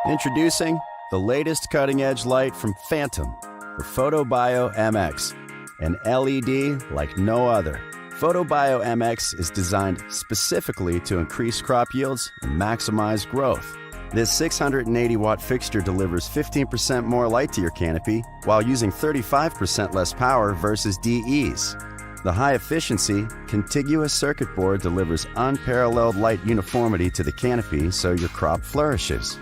Introducing the latest cutting-edge light from Phantom, the PhotoBio MX, an LED like no other. PhotoBio MX is designed specifically to increase crop yields and maximize growth. This 680-watt fixture delivers 15% more light to your canopy while using 35% less power versus DEs. The high-efficiency, contiguous circuit board delivers unparalleled light uniformity to the canopy so your crop flourishes.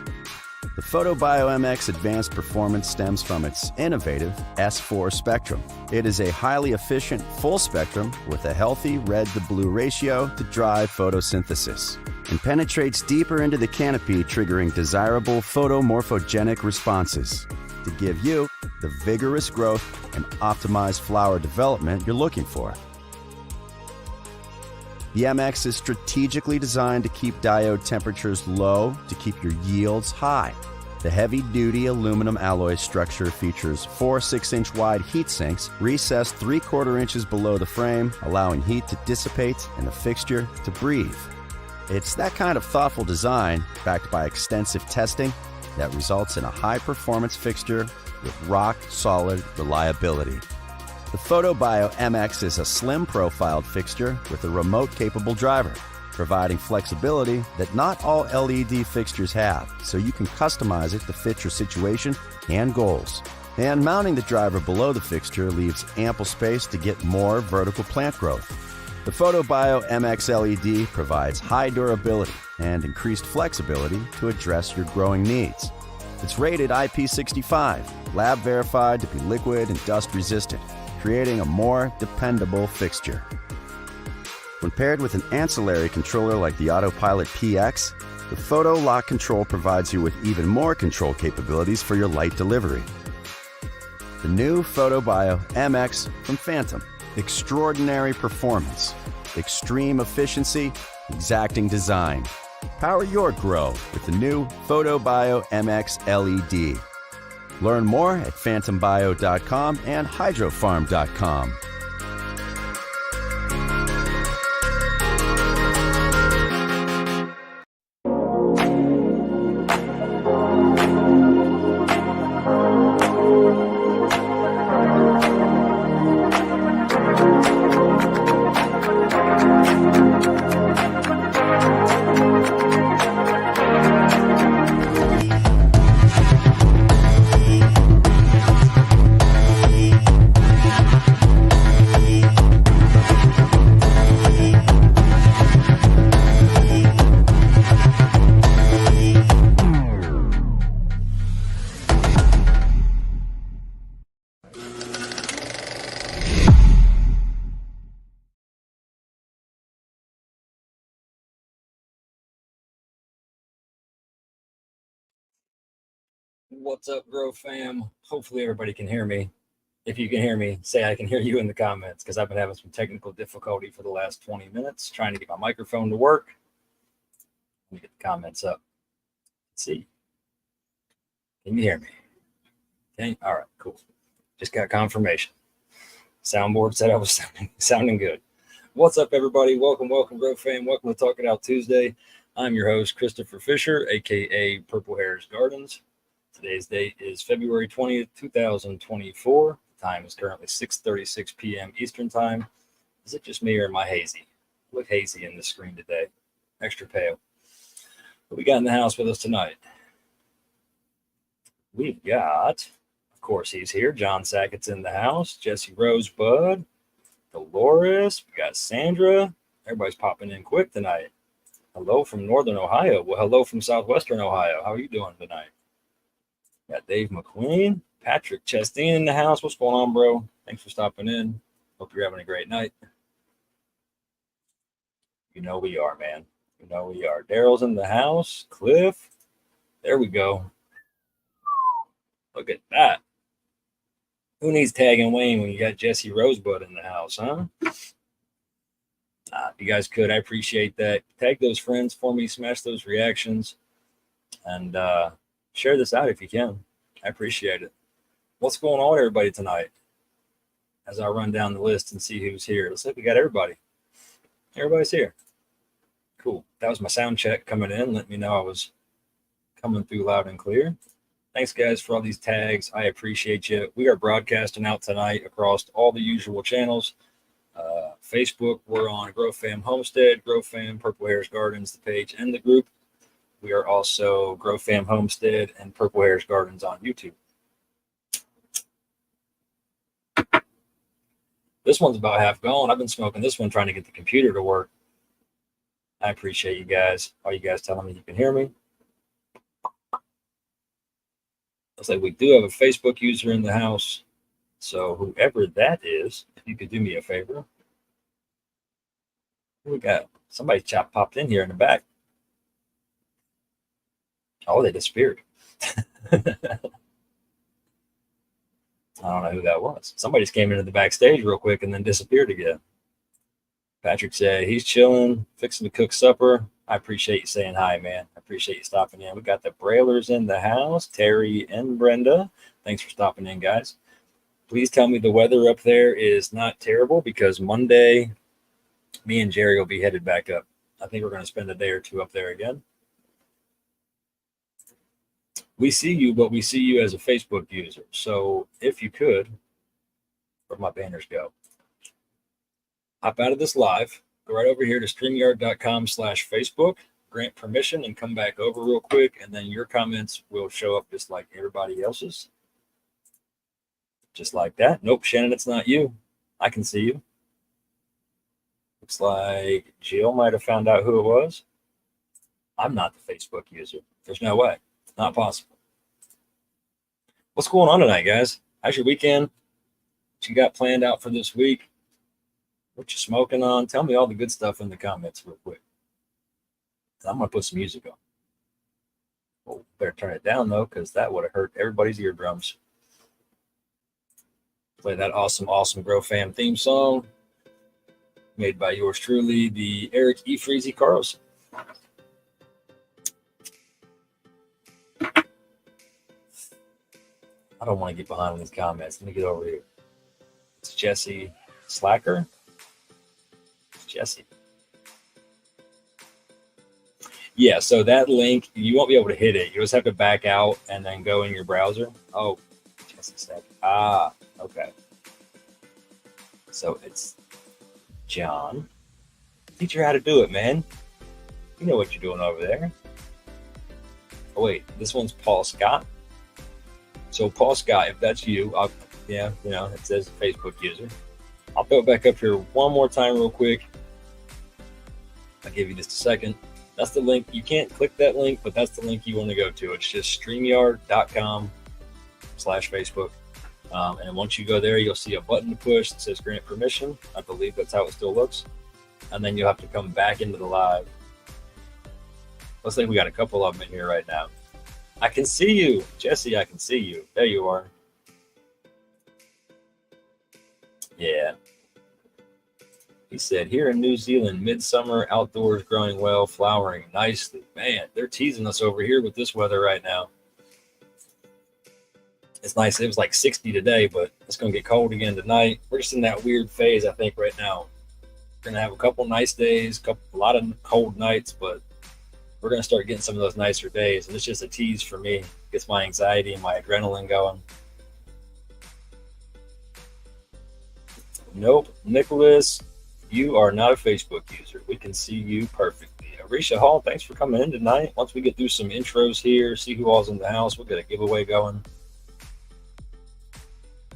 The PhotoBio MX advanced performance stems from its innovative S4 spectrum. It is a highly efficient full spectrum with a healthy red-to-blue ratio to drive photosynthesis and penetrates deeper into the canopy, triggering desirable photomorphogenic responses to give you the vigorous growth and optimized flower development you're looking for. The MX is strategically designed to keep diode temperatures low to keep your yields high. The heavy-duty aluminum alloy structure features 4 6-inch wide heat sinks recessed 3/4 inches below the frame, allowing heat to dissipate and the fixture to breathe. It's that kind of thoughtful design, backed by extensive testing, that results in a high-performance fixture with rock-solid reliability. The PhotoBio MX is a slim-profiled fixture with a remote-capable driver, providing flexibility that not all LED fixtures have, so you can customize it to fit your situation and goals. And mounting the driver below the fixture leaves ample space to get more vertical plant growth. The PhotoBio MX LED provides high durability and increased flexibility to address your growing needs. It's rated IP65, lab verified to be liquid and dust resistant, creating a more dependable fixture. When paired with an ancillary controller like the Autopilot PX, the Photo Lock Control provides you with even more control capabilities for your light delivery. The new PhotoBio MX from Phantom. Extraordinary performance, extreme efficiency, exacting design. Power your grow with the new PhotoBio MX LED. Learn more at phantombio.com and hydrofarm.com. What's up, Grow fam? Hopefully everybody can hear me. If you can hear me, say I can hear you in the comments, because I've been having some technical difficulty for the last 20 minutes trying to get my microphone to work. Let me get the comments up. Let's see. Can you hear me? Okay. All right, cool. Just got confirmation. Soundboard said I was sounding good. What's up, everybody? Welcome, Grow fam. Welcome to Talk It Out Tuesday. I'm your host, Christopher Fisher, aka Purple Hairs Gardens. Today's date is February 20th, 2024. The time is currently 6:36 p.m. Eastern time. Is it just me or am I hazy? I look hazy in the screen today. Extra pale. What we got in the house with us tonight? We've got, of course, he's here. John Sackett's in the house. Jesse Rosebud. Dolores. We got Sandra. Everybody's popping in quick tonight. Hello from Northern Ohio. Well, hello from Southwestern Ohio. How are you doing tonight? Got Dave McQueen, Patrick Chastain in the house. What's going on, bro? Thanks for stopping in. Hope you're having a great night. You know we are, man. You know we are. Daryl's in the house. Cliff. There we go. Look at that. Who needs tagging Wayne when you got Jesse Rosebud in the house, huh? If you guys could, I appreciate that. Tag those friends for me. Smash those reactions. And, share this out if you can. I appreciate it. What's going on, everybody, tonight? As I run down the list and see who's here. Looks like we got everybody. Everybody's here. Cool. That was my sound check coming in. Let me know I was coming through loud and clear. Thanks, guys, for all these tags. I appreciate you. We are broadcasting out tonight across all the usual channels. Facebook, we're on Grow Fam Homestead, Grow Fam Purple Hares Gardens, the page and the group. We are also Grow Fam Homestead and Purple Hares Gardens on YouTube. This one's about half gone. I've been smoking this one trying to get the computer to work. I appreciate you guys. All you guys telling me you can hear me. Looks like we do have a Facebook user in the house. So whoever that is, if you could do me a favor. We got somebody popped in here in the back. Oh, they disappeared. I don't know who that was. Somebody just came into the backstage real quick and then disappeared again. Patrick said he's chilling, fixing to cook supper. I appreciate you saying hi, man. I appreciate you stopping in. We got the Brailers in the house, Terry and Brenda. Thanks for stopping in, guys. Please tell me the weather up there is not terrible, because Monday, me and Jerry will be headed back up. I think we're going to spend a day or two up there again. We see you, but we see you as a Facebook user. So if you could, where'd my banners go? Hop out of this live, go right over here to StreamYard.com/Facebook, grant permission, and come back over real quick. And then your comments will show up just like everybody else's. Just like that. Nope, Shannon, it's not you. I can see you. Looks like Jill might have found out who it was. I'm not the Facebook user. There's no way. Not possible. What's going on tonight, guys? How's your weekend? What you got planned out for this week? What you smoking on? Tell me all the good stuff in the comments real quick. I'm going to put some music on. Well, better turn it down, though, because that would have hurt everybody's eardrums. Play that awesome Grow Fam theme song made by yours truly, the Eric E. Freezy Carlson. I don't want to get behind on these comments. Let me get over here. It's Jesse Slacker. It's Jesse. Yeah, so that link, you won't be able to hit it. You just have to back out and then go in your browser. Oh, Jesse Slacker. Ah, okay. So it's John. Teach you how to do it, man. You know what you're doing over there. Oh, wait, this one's Paul Scott. So Paul Scott, if that's you, it says Facebook user. I'll throw it back up here one more time real quick. I'll give you just a second. That's the link. You can't click that link, but that's the link you want to go to. It's just StreamYard.com/Facebook. And once you go there, you'll see a button to push that says grant permission. I believe that's how it still looks. And then you'll have to come back into the live. Looks like we got a couple of them in here right now. I can see you. Jesse, I can see you. There you are. Yeah. He said, here in New Zealand, midsummer, outdoors, growing well, flowering nicely. Man, they're teasing us over here with this weather right now. It's nice. It was like 60 today, but it's going to get cold again tonight. We're just in that weird phase, I think, right now. We're going to have a couple nice days, a lot of cold nights, but we're going to start getting some of those nicer days. And it's just a tease for me. Gets my anxiety and my adrenaline going. Nope. Nicholas, you are not a Facebook user. We can see you perfectly. Arisha Hall, thanks for coming in tonight. Once we get through some intros here, see who all's in the house, we'll get a giveaway going.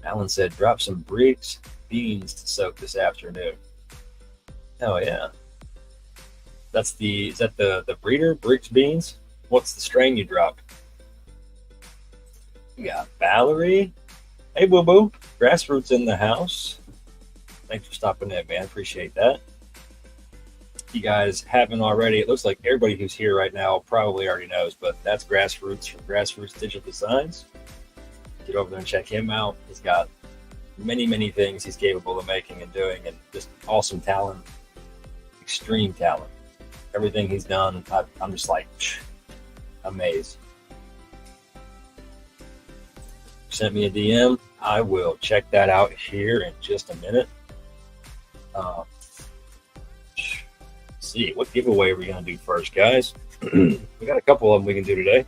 Alan said, drop some Briggs beans to soak this afternoon. Oh, yeah. Is that the breeder, Briggs beans? What's the strain you dropped? We got Valerie. Hey, boo-boo. Grassroots in the house. Thanks for stopping in, man. Appreciate that. If you guys haven't already, it looks like everybody who's here right now probably already knows, but that's Grassroots from Grassroots Digital Designs. Get over there and check him out. He's got many things he's capable of making and doing, and just awesome talent, extreme talent. Everything he's done, I'm just like amazed. Sent me a DM. I will check that out here in just a minute. See, what giveaway are we going to do first, guys? We got a couple of them we can do today.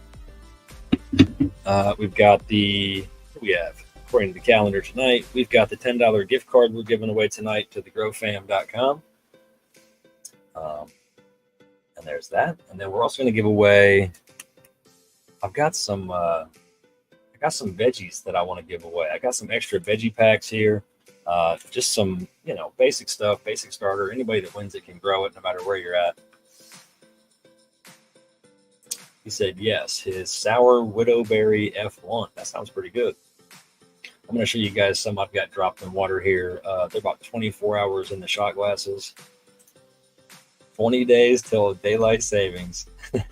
We've got according to the calendar tonight, we've got the $10 gift card we're giving away tonight to thegrowfam.com. And there's that. And then we're also going to give away, I've got some veggies that I want to give away. I got some extra veggie packs here. Just some, basic stuff, basic starter. Anybody that wins it can grow it no matter where you're at. He said yes, his sour widowberry F1. That sounds pretty good. I'm going to show you guys some I've got dropped in water here. They're about 24 hours in the shot glasses. 20 days till daylight savings. Yeah,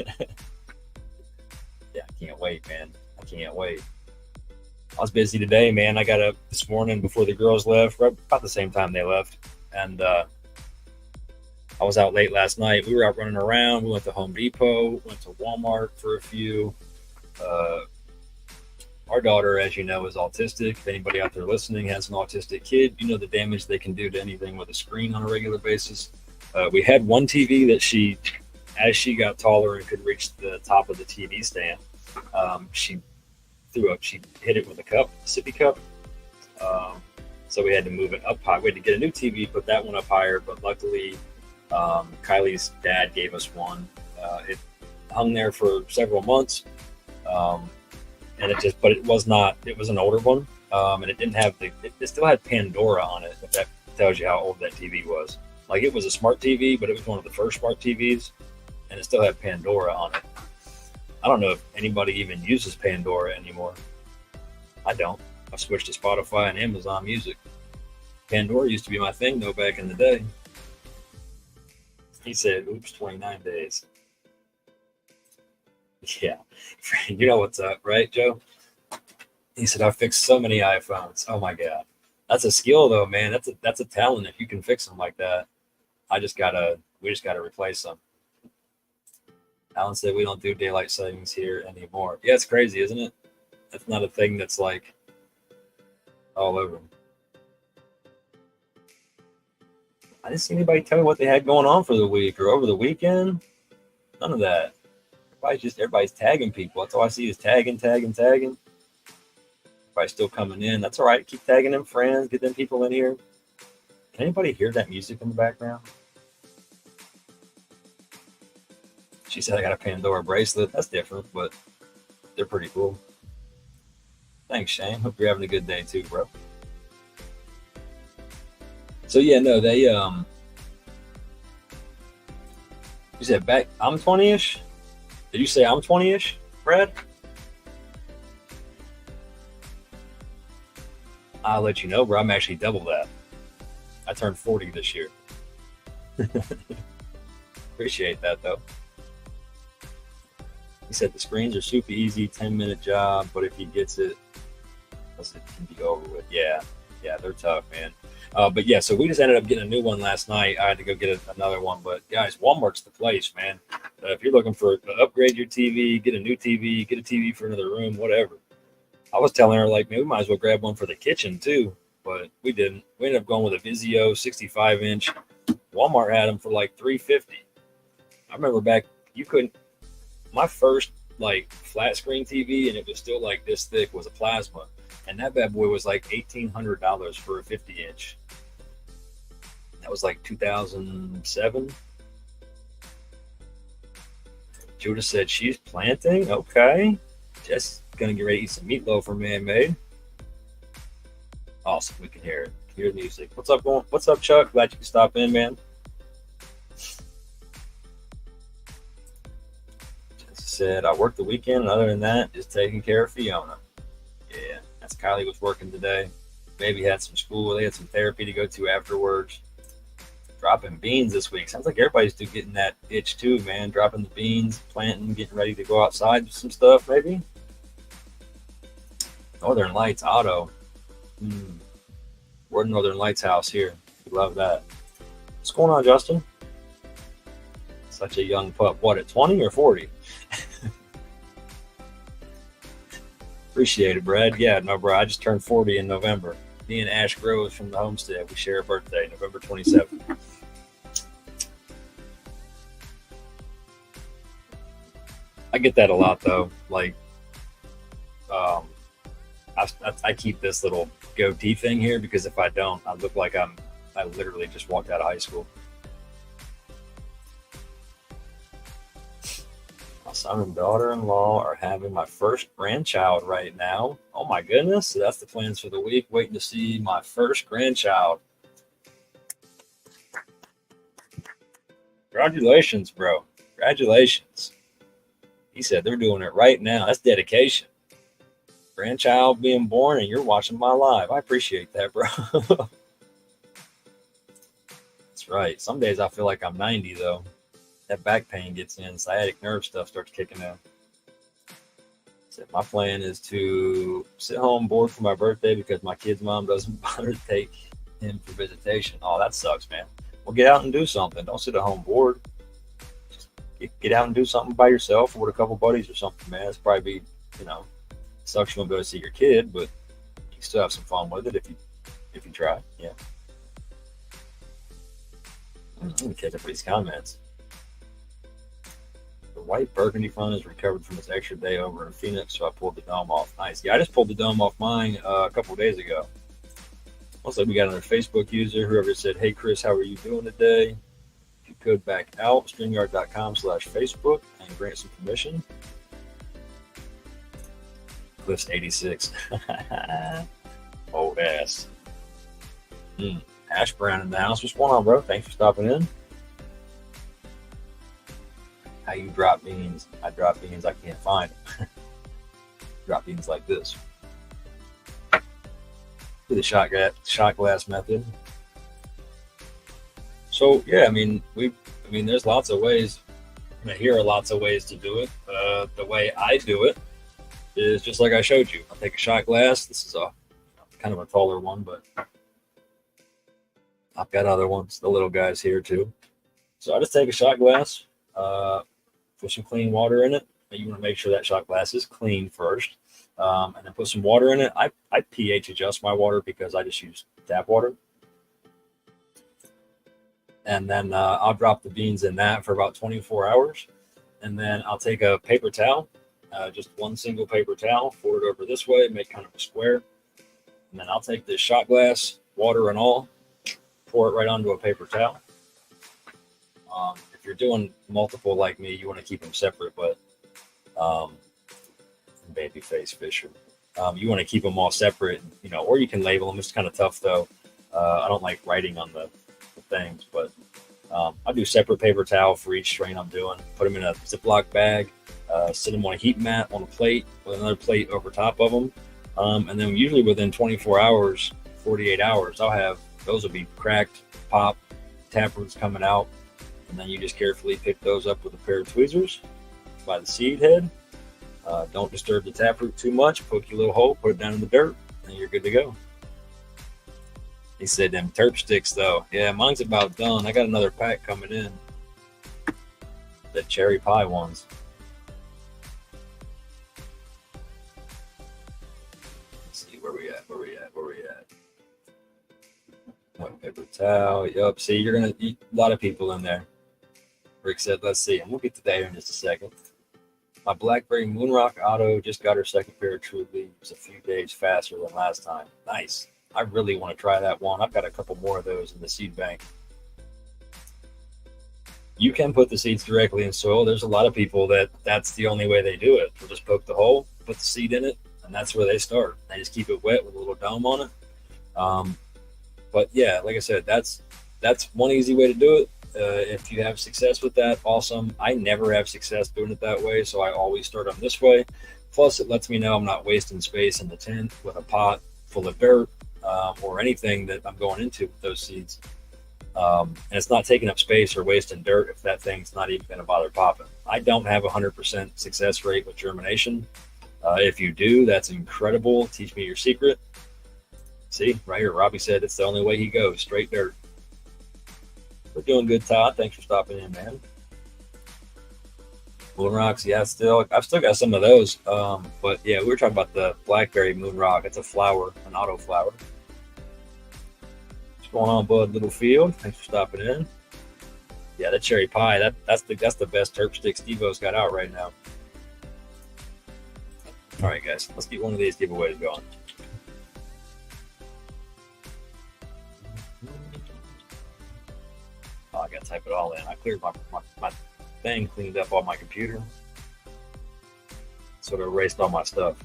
I can't wait, man. I can't wait. I was busy today, man. I got up this morning before the girls left, right about the same time they left. And I was out late last night. We were out running around. We went to Home Depot, went to Walmart for a few. Our daughter, as you know, is autistic. If anybody out there listening has an autistic kid, you know the damage they can do to anything with a screen on a regular basis. We had one TV that as she got taller and could reach the top of the TV stand, she hit it with a sippy cup. So we had to move it up high. We had to get a new TV, put that one up higher, but luckily Kylie's dad gave us one. It hung there for several months, and it was an older one, and it didn't have it still had Pandora on it. If that tells you how old that TV was. Like, it was a smart TV, but it was one of the first smart TVs, and it still had Pandora on it. I don't know if anybody even uses Pandora anymore. I don't. I switched to Spotify and Amazon Music. Pandora used to be my thing, though, back in the day. He said, oops, 29 days. Yeah. You know what's up, right, Joe? He said, I fixed so many iPhones. Oh, my God. That's a skill, though, man. That's a talent if you can fix them like that. We just gotta replace them. Alan said we don't do daylight savings here anymore. Yeah, it's crazy, isn't it? That's not a thing that's like all over. I didn't see anybody tell me what they had going on for the week or over the weekend. None of that. Everybody's tagging people. That's all I see is tagging. Everybody's still coming in. That's all right. Keep tagging them friends. Get them people in here. Can anybody hear that music in the background? She said I got a Pandora bracelet. That's different, but they're pretty cool. Thanks, Shane. Hope you're having a good day too, bro. So yeah, no, they you said back I'm 20-ish? Did you say I'm 20-ish, Brad? I'll let you know, bro. I'm actually double that. I turned 40 this year. Appreciate that, though. He said the screens are super easy, 10-minute job, but if he gets it can be over with. Yeah, they're tough, man. But yeah, so we just ended up getting a new one last night. I had to go get another one, but guys, Walmart's the place, man. If you're looking to upgrade your TV, get a new TV, get a TV for another room, whatever. I was telling her, like, man, we might as well grab one for the kitchen too, but we didn't. We ended up going with a Vizio 65-inch. Walmart had them for like $350. I remember back, my first like flat screen TV, and it was still like this thick, was a plasma, and that bad boy was like $1,800 for a 50-inch. That was like 2007. Judah said she's planting. Okay, just gonna get ready to eat some meatloaf for Man-Made. Awesome, we can hear it. Hear the music. What's up, Chuck? Glad you can stop in, man. Said I worked the weekend, and other than that, just taking care of Fiona. Yeah, that's Kylie was working today. Baby had some school. They had some therapy to go to afterwards. Dropping beans this week. Sounds like everybody's still getting that itch too, man. Dropping the beans, planting, getting ready to go outside with some stuff, maybe. Northern Lights Auto. We're at Northern Lights house here. We love that. What's going on, Justin? Such a young pup. What, at 20 or 40? Appreciate it, Brad. Yeah, no, bro. I just turned 40 in November. Me and Ash Groves from the homestead, we share a birthday, November 27th. I get that a lot, though. Like, I keep this little goatee thing here because if I don't, I look like I literally just walked out of high school. My son and daughter-in-law are having my first grandchild right now. Oh my goodness. So that's the plans for the week. Waiting to see my first grandchild. Congratulations, bro. Congratulations. He said they're doing it right now. That's dedication. Grandchild being born and you're watching my live. I appreciate that, bro. That's right. Some days I feel like I'm 90 though. That back pain gets in, sciatic nerve stuff starts kicking in. So my plan is to sit home bored for my birthday because my kid's mom doesn't bother to take him for visitation. Oh, that sucks, man. Well, get out and do something. Don't sit at home bored. Just get out and do something by yourself or with a couple buddies or something, man. It's probably sucks you won't go to see your kid, but you can still have some fun with it if you try. Yeah. Let me catch up with these comments. The white burgundy fund has recovered from its extra day over in Phoenix, so I pulled the dome off. Nice. Yeah, I just pulled the dome off mine a couple of days ago. Looks like we got another Facebook user, whoever said, "Hey Chris, how are you doing today? If you could back out, StreamYard.com/Facebook and grant some permission." Cliff's 86. Old ass. Ash Brown in the house. What's going on, bro? Thanks for stopping in. How you drop beans? I drop beans I can't find. Drop beans like this. Do the shot glass method. So yeah, I mean, there's lots of ways. Here are lots of ways to do it. The way I do it is just like I showed you. I'll take a shot glass. This is a kind of a taller one, but I've got other ones, the little guys here too. So I just take a shot glass, put some clean water in it. And you want to make sure that shot glass is clean first, and then put some water in it. I pH adjust my water because I just use tap water. And then I'll drop the beans in that for about 24 hours. And then I'll take a paper towel, just one single paper towel, fold it over this way, make kind of a square. And then I'll take this shot glass, water and all, pour it right onto a paper towel. If you're doing multiple like me, you want to keep them separate, but babyface Fisher, you want to keep them all separate, or you can label them. It's kind of tough though. I don't like writing on the things, but I do separate paper towel for each strain I'm doing. Put them in a Ziploc bag, sit them on a heat mat on a plate with another plate over top of them, and then usually within 24 hours, 48 hours, those will be cracked, pop, tap roots coming out, and then you just carefully pick those up with a pair of tweezers by the seed head. Don't disturb the taproot too much. Poke your little hole, put it down in the dirt, and you're good to go. He said them terp sticks though. Yeah, mine's about done. I got another pack coming in. The cherry pie ones. Let's see where we at. White paper towel. Yup. See, you're gonna eat a lot of people in there. Rick said, let's see. And we'll get to that here in just a second. My BlackBerry Moonrock Auto just got her second pair of True Leaves a few days faster than last time. Nice. I really want to try that one. I've got a couple more of those in the seed bank. You can put the seeds directly in soil. There's a lot of people that's the only way they do it. They'll just poke the hole, put the seed in it, and that's where they start. They just keep it wet with a little dome on it. But yeah, like I said, that's one easy way to do it. If you have success with that, awesome. I never have success doing it that way, so I always start them this way. Plus, it lets me know I'm not wasting space in the tent with a pot full of dirt or anything that I'm going into with those seeds. And it's not taking up space or wasting dirt if that thing's not even going to bother popping. I don't have 100% success rate with germination. If you do, that's incredible. Teach me your secret. See, right here, Robbie said it's the only way he goes, straight dirt. We're doing good, Todd. Thanks for stopping in, man. Moon Rocks, yeah, I've still got some of those. But yeah, we were talking about the BlackBerry Moon Rock. It's a flower, an auto flower. What's going on, Bud Littlefield? Thanks for stopping in. Yeah, that cherry pie, that's the best terp stick Steve-O's got out right now. All right, guys, let's get one of these giveaways going. Oh, I gotta type it all in. I cleared my thing, cleaned up all my computer, sort of erased all my stuff.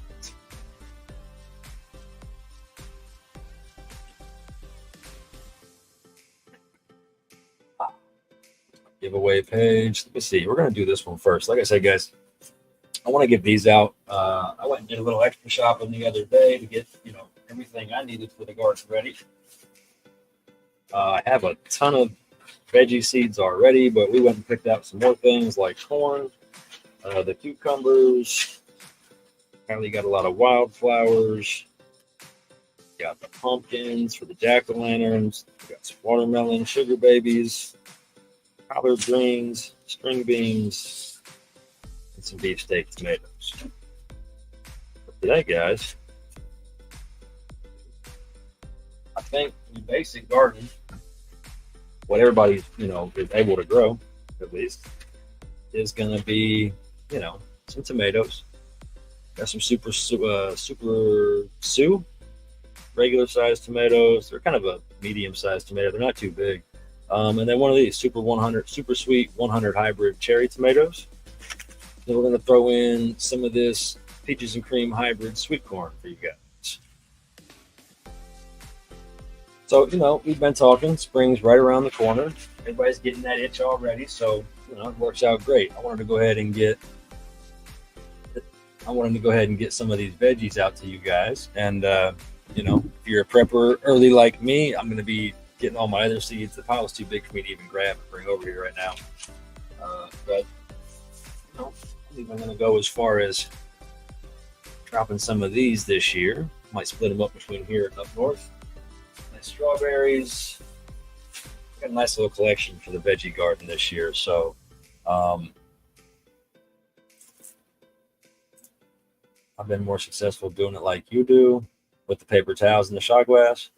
Giveaway page. Let me see. We're gonna do this one first. Like I said, guys, I want to give these out. I went and did a little extra shopping the other day to get everything I needed for the garden ready. I have a ton of veggie seeds already, but we went and picked out some more things like corn, the cucumbers. Apparently, got a lot of wildflowers. Got the pumpkins for the jack-o'-lanterns. Got some watermelon, sugar babies, collard greens, string beans, and some beefsteak tomatoes. But today, guys, I think the basic garden, what everybody is able to grow, at least, is going to be some tomatoes. Got some super Sue, regular sized tomatoes. They're kind of a medium sized tomato. They're not too big. And then one of these super sweet 100 hybrid cherry tomatoes. Then we're going to throw in some of this peaches and cream hybrid sweet corn for you guys. So, we've been talking. Spring's right around the corner. Everybody's getting that itch already. So, it works out great. I wanted to go ahead and get some of these veggies out to you guys. And, if you're a prepper early like me, I'm going to be getting all my other seeds. The pile is too big for me to even grab and bring over here right now. But I think I'm going to go as far as dropping some of these this year. Might split them up between here and up north. Nice strawberries. Got a nice little collection for the veggie garden this year. So, I've been more successful doing it like you do with the paper towels and the shot glass.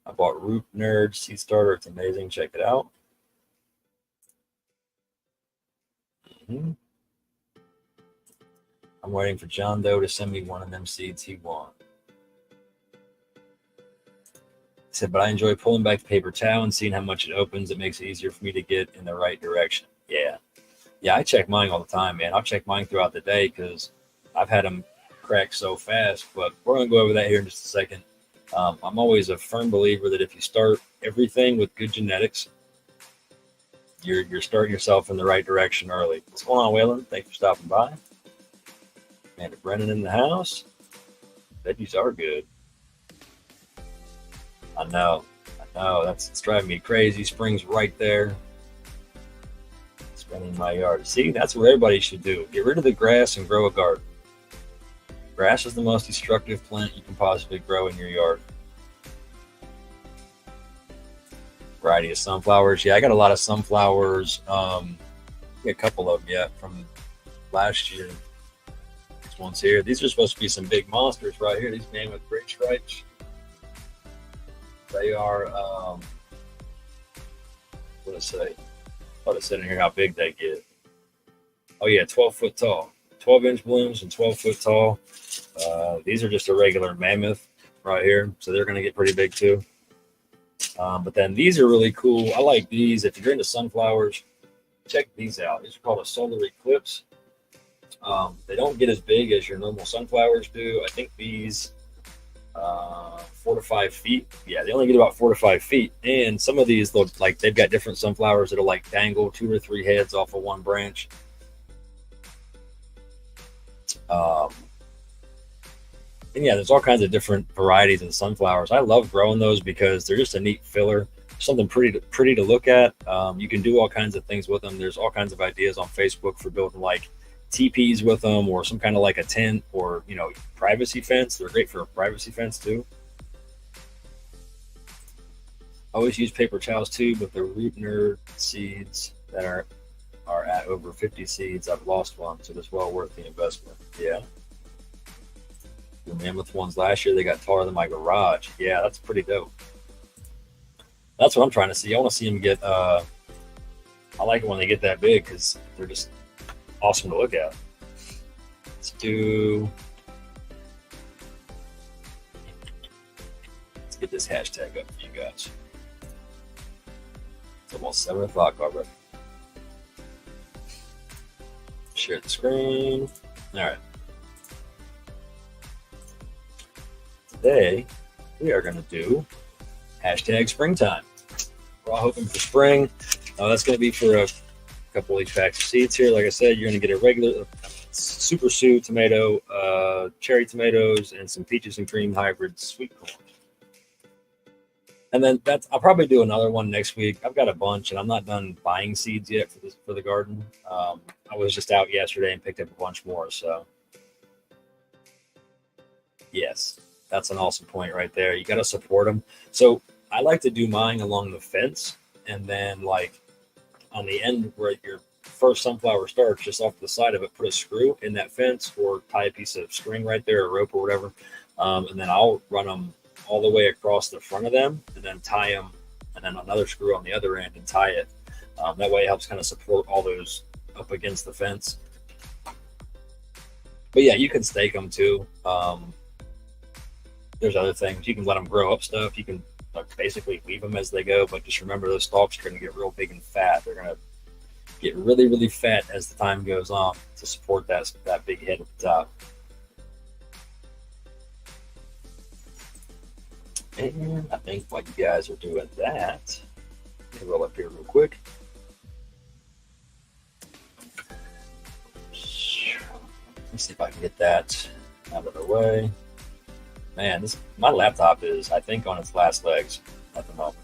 I bought Root Nerd Seed Starter. It's amazing. Check it out. I'm waiting for John Doe to send me one of them seeds he wants. He said, but I enjoy pulling back the paper towel and seeing how much it opens. It makes it easier for me to get in the right direction. Yeah, I check mine all the time, man. I'll check mine throughout the day because I've had them crack so fast. But we're going to go over that here in just a second. I'm always a firm believer that if you start everything with good genetics, you're starting yourself in the right direction early. What's going on, Waylon? Thanks for stopping by. Amanda Brennan in the house. Veggies are good. I know. It's driving me crazy. Spring's right there. Spending my yard. See, that's what everybody should do. Get rid of the grass and grow a garden. Grass is the most destructive plant you can possibly grow in your yard. Variety of sunflowers. Yeah, I got a lot of sunflowers. A couple of them yet from last year. These ones here. These are supposed to be some big monsters right here. These mammoth great stripes. They are, what did it say? I thought it said in here how big they get. Oh yeah, 12 foot tall. 12-inch blooms and 12 foot tall. These are just a regular mammoth right here. So they're going to get pretty big too. But then these are really cool. I like these. If you're into sunflowers, check these out. These are called a solar eclipse. They don't get as big as your normal sunflowers do. I think these 4 to 5 feet. Yeah, they only get about 4 to 5 feet. And some of these look like they've got different sunflowers that'll like dangle 2 or 3 heads off of one branch. And yeah, there's all kinds of different varieties of sunflowers. I love growing those because they're just a neat filler, something pretty to look at. You can do all kinds of things with them. There's all kinds of ideas on Facebook for building like teepees with them, or some kind of like a tent, or privacy fence. They're great for a privacy fence too. I always use paper towels too, but the Root Nerd seeds that are at over 50 seeds, I've lost one, so it's well worth the investment. Yeah. The mammoth ones last year, they got taller than my garage. Yeah, that's pretty dope. That's what I'm trying to see. I want to see them get. I like it when they get that big because they're just awesome to look at. Let's get this hashtag up for you guys. It's almost 7 o'clock already. Share the screen. All right. Today, we are going to do hashtag springtime. We're all hoping for spring. That's going to be for a couple each packs of seeds here. Like I said, you're going to get a regular Super Sue tomato, cherry tomatoes, and some peaches and cream hybrid sweet corn. And then I'll probably do another one next week. I've got a bunch, and I'm not done buying seeds yet for the garden. I was just out yesterday and picked up a bunch more. So, yes, that's an awesome point right there. You got to support them. So I like to do mine along the fence, and then like on the end where your first sunflower starts, just off the side of it, put a screw in that fence or tie a piece of string right there, or rope or whatever. And then I'll run them all the way across the front of them and then tie them, and then another screw on the other end and tie it. That way it helps kind of support all those up against the fence. But yeah, you can stake them too. There's other things. You can let them grow up stuff. You can basically leave them as they go, but just remember those stalks are going to get real big and fat. They're going to get really, really fat as the time goes on to support that big head at the top. And I think while you guys are doing that, let me roll up here real quick. Let's see if I can get that out of the way. Man, my laptop is, I think, on its last legs at the moment.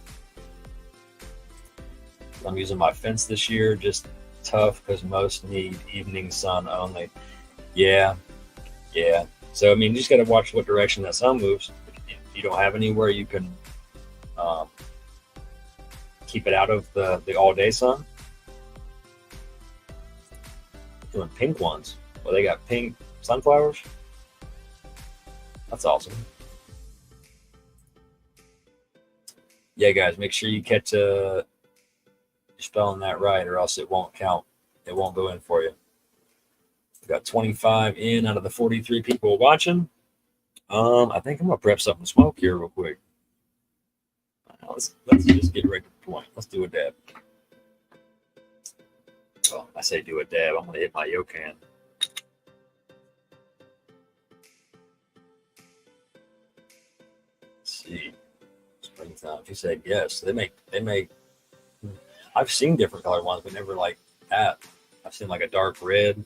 I'm using my fence this year, just tough because most need evening sun only. Yeah. So, I mean, you just got to watch what direction that sun moves. If you don't have anywhere you can keep it out of the all-day sun. Doing pink ones. Well, they got pink sunflowers. That's awesome. Yeah, guys, make sure you catch you're spelling that right, or else it won't count. It won't go in for you. We've got 25 in out of the 43 people watching. I think I'm gonna prep something to smoke here real quick. Let's just get right to the point. Let's do a dab. Well, I say do a dab. I'm gonna hit my Yocan. See, springtime. She said yes. They make. I've seen different color ones, but never like that. I've seen like a dark red.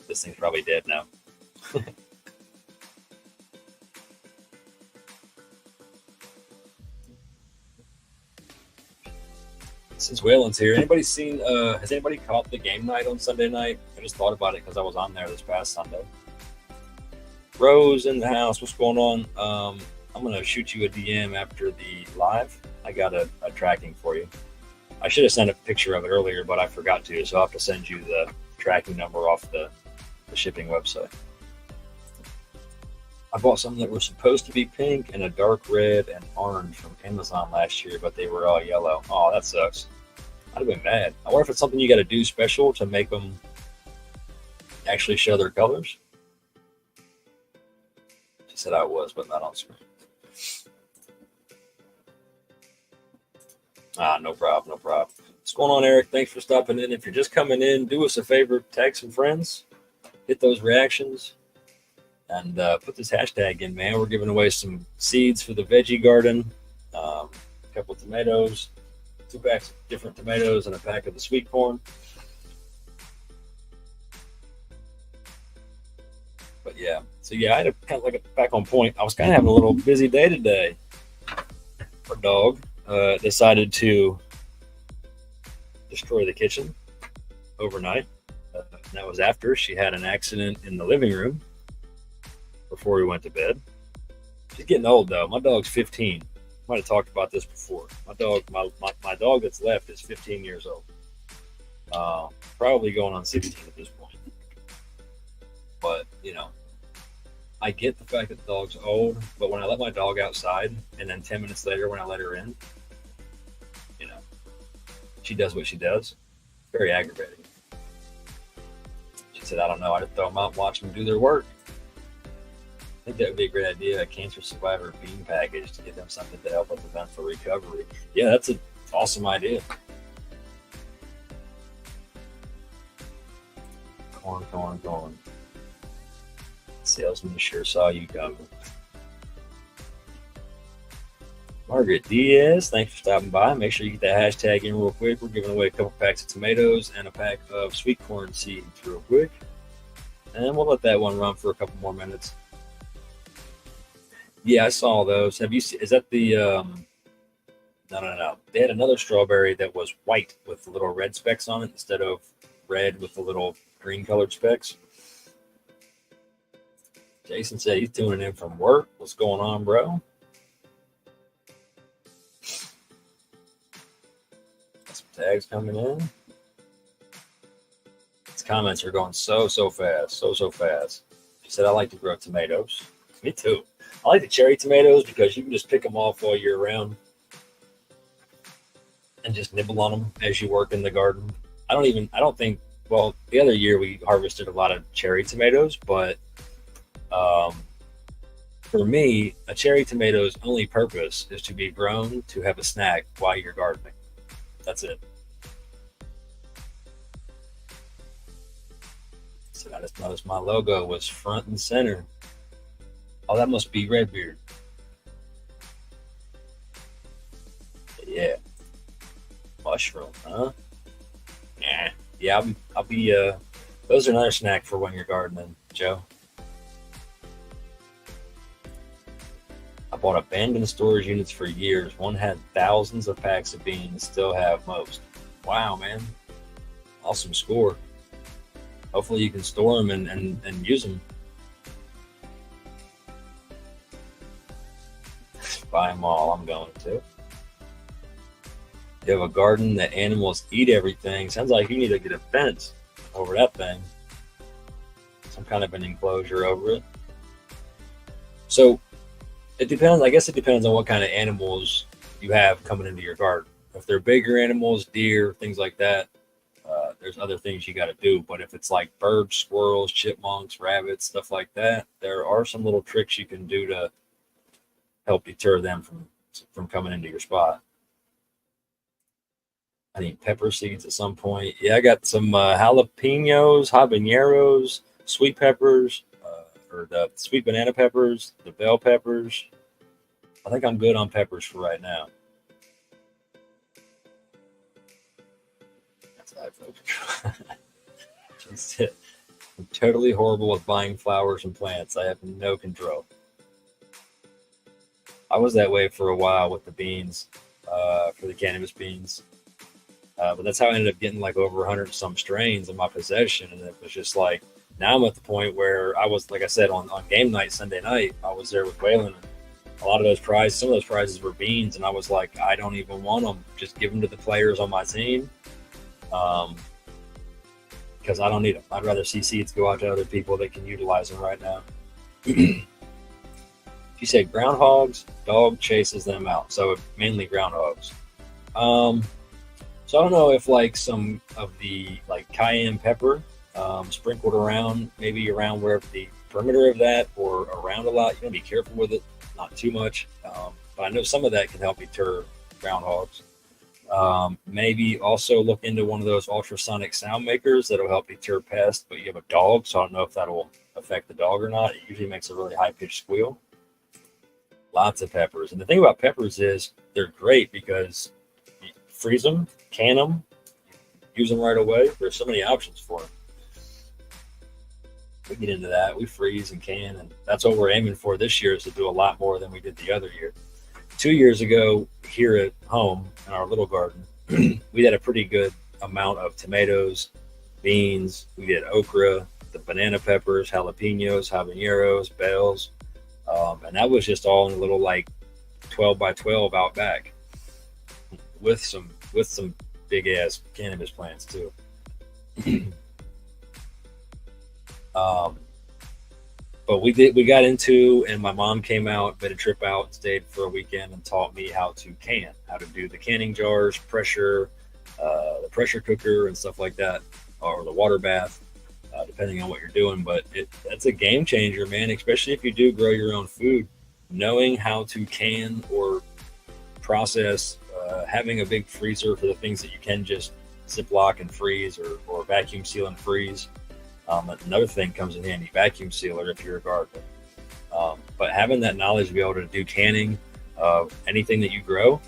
This thing's probably dead now. Since Waylon's here, anybody seen? Has anybody caught the game night on Sunday night? I just thought about it because I was on there this past Sunday. Rose in the house. What's going on? I'm gonna shoot you a DM after the live. I got a tracking for you. I should have sent a picture of it earlier, but I forgot to, so I'll have to send you the tracking number off the shipping website. I bought some that were supposed to be pink and a dark red and orange from Amazon last year, but they were all yellow. Oh, that sucks. I'd have been mad. I wonder if it's something you got to do special to make them actually show their colors. She said I was, but not on screen. No problem. What's going on, Eric? Thanks for stopping in. If you're just coming in, do us a favor, tag some friends, hit those reactions, and put this hashtag in, man. We're giving away some seeds for the veggie garden, a couple of tomatoes, 2 packs of different tomatoes, and a pack of the sweet corn. But yeah, so yeah, I had to kind of like it back on point. I was kind of having a little busy day today. Our dog decided to destroy the kitchen overnight. That was after she had an accident in the living room before we went to bed. She's getting old though. My dog's 15. Might have talked about this before. My dog that's left is 15 years old. Probably going on 16 at this point. But I get the fact that the dog's old, but when I let my dog outside and then 10 minutes later when I let her in, she does what she does. Very aggravating. She said, I don't know. I just throw them out and watch them do their work. I think that would be a great idea, a cancer survivor bean package to give them something to help with the for recovery. Yeah, that's an awesome idea. Corn. Salesman sure saw you coming. Margaret Diaz, thanks for stopping by. Make sure you get that hashtag in real quick. We're giving away a couple packs of tomatoes and a pack of sweet corn seeds real quick. And we'll let that one run for a couple more minutes. Yeah, I saw those. Have you seen, is that the, no. They had another strawberry that was white with the little red specks on it instead of red with the little green colored specks. Jason said he's tuning in from work. What's going on, bro? Some tags coming in. These comments are going so fast. So fast. She said, I like to grow tomatoes. Me too. I like the cherry tomatoes because you can just pick them off all year round and just nibble on them as you work in the garden. I don't think, well, the other year we harvested a lot of cherry tomatoes, but for me, a cherry tomato's only purpose is to be grown to have a snack while you're gardening. That's it. So I just noticed my logo was front and center. Oh, that must be Redbeard. Yeah. Mushroom, huh? Nah. Yeah, I'll be those are another snack for when you're gardening, Joe. I bought abandoned storage units for years. One had thousands of packs of beans, still have most. Wow, man. Awesome score. Hopefully you can store them and use them. Buy them all, I'm going to. You have a garden that animals eat everything. Sounds like you need to get a fence over that thing. Some kind of an enclosure over it. So it depends. I guess it depends on what kind of animals you have coming into your garden. If they're bigger animals, deer, things like that, there's other things you got to do. But if it's like birds, squirrels, chipmunks, rabbits, stuff like that, there are some little tricks you can do to help deter them from coming into your spot. I need pepper seeds at some point. Yeah, I got some jalapenos, habaneros, sweet peppers, or the sweet banana peppers, the bell peppers. I think I'm good on peppers for right now. That's how I feel. I'm totally horrible with buying flowers and plants. I have no control. I was that way for a while with the beans, for the cannabis beans. But that's how I ended up getting like over 100 some strains in my possession. And it was just like, now I'm at the point where I was, like I said, on game night, Sunday night, I was there with Waylon. And a lot of those prizes, some of those prizes were beans. And I was like, I don't even want them. Just give them to the players on my team. Because I don't need them. I'd rather see seeds go out to other people that can utilize them right now. She said groundhogs, dog chases them out. So mainly groundhogs. So I don't know if like some of the like cayenne pepper sprinkled around, maybe around where the perimeter of that or around a lot. You gotta be careful with it, not too much. But I know some of that can help deter groundhogs. Maybe also look into one of those ultrasonic sound makers that'll help deter pests, but you have a dog, so I don't know if that'll affect the dog or not. It usually makes a really high-pitched squeal. Lots of peppers. And the thing about peppers is they're great because you freeze them, can them, use them right away. There's so many options for them. We get into that. We freeze and can, and that's what we're aiming for this year, is to do a lot more than we did the other year. 2 years ago, here at home in our little garden, we had a pretty good amount of tomatoes, beans. We did okra, the banana peppers, jalapenos, habaneros, bells, and that was just all in a little like 12 by 12 out back with some big ass cannabis plants too. But we got into, and my mom came out, made a trip out, stayed for a weekend, and taught me how to do the canning jars, pressure, the pressure cooker, and stuff like that, or the water bath. depending on what you're doing. But that's a game changer, man, especially if you do grow your own food. Knowing how to can or process, having a big freezer for the things that you can just Ziploc and freeze, or vacuum seal and freeze. Another thing comes in handy, vacuum sealer if you're a gardener. But having that knowledge to be able to do canning of anything that you grow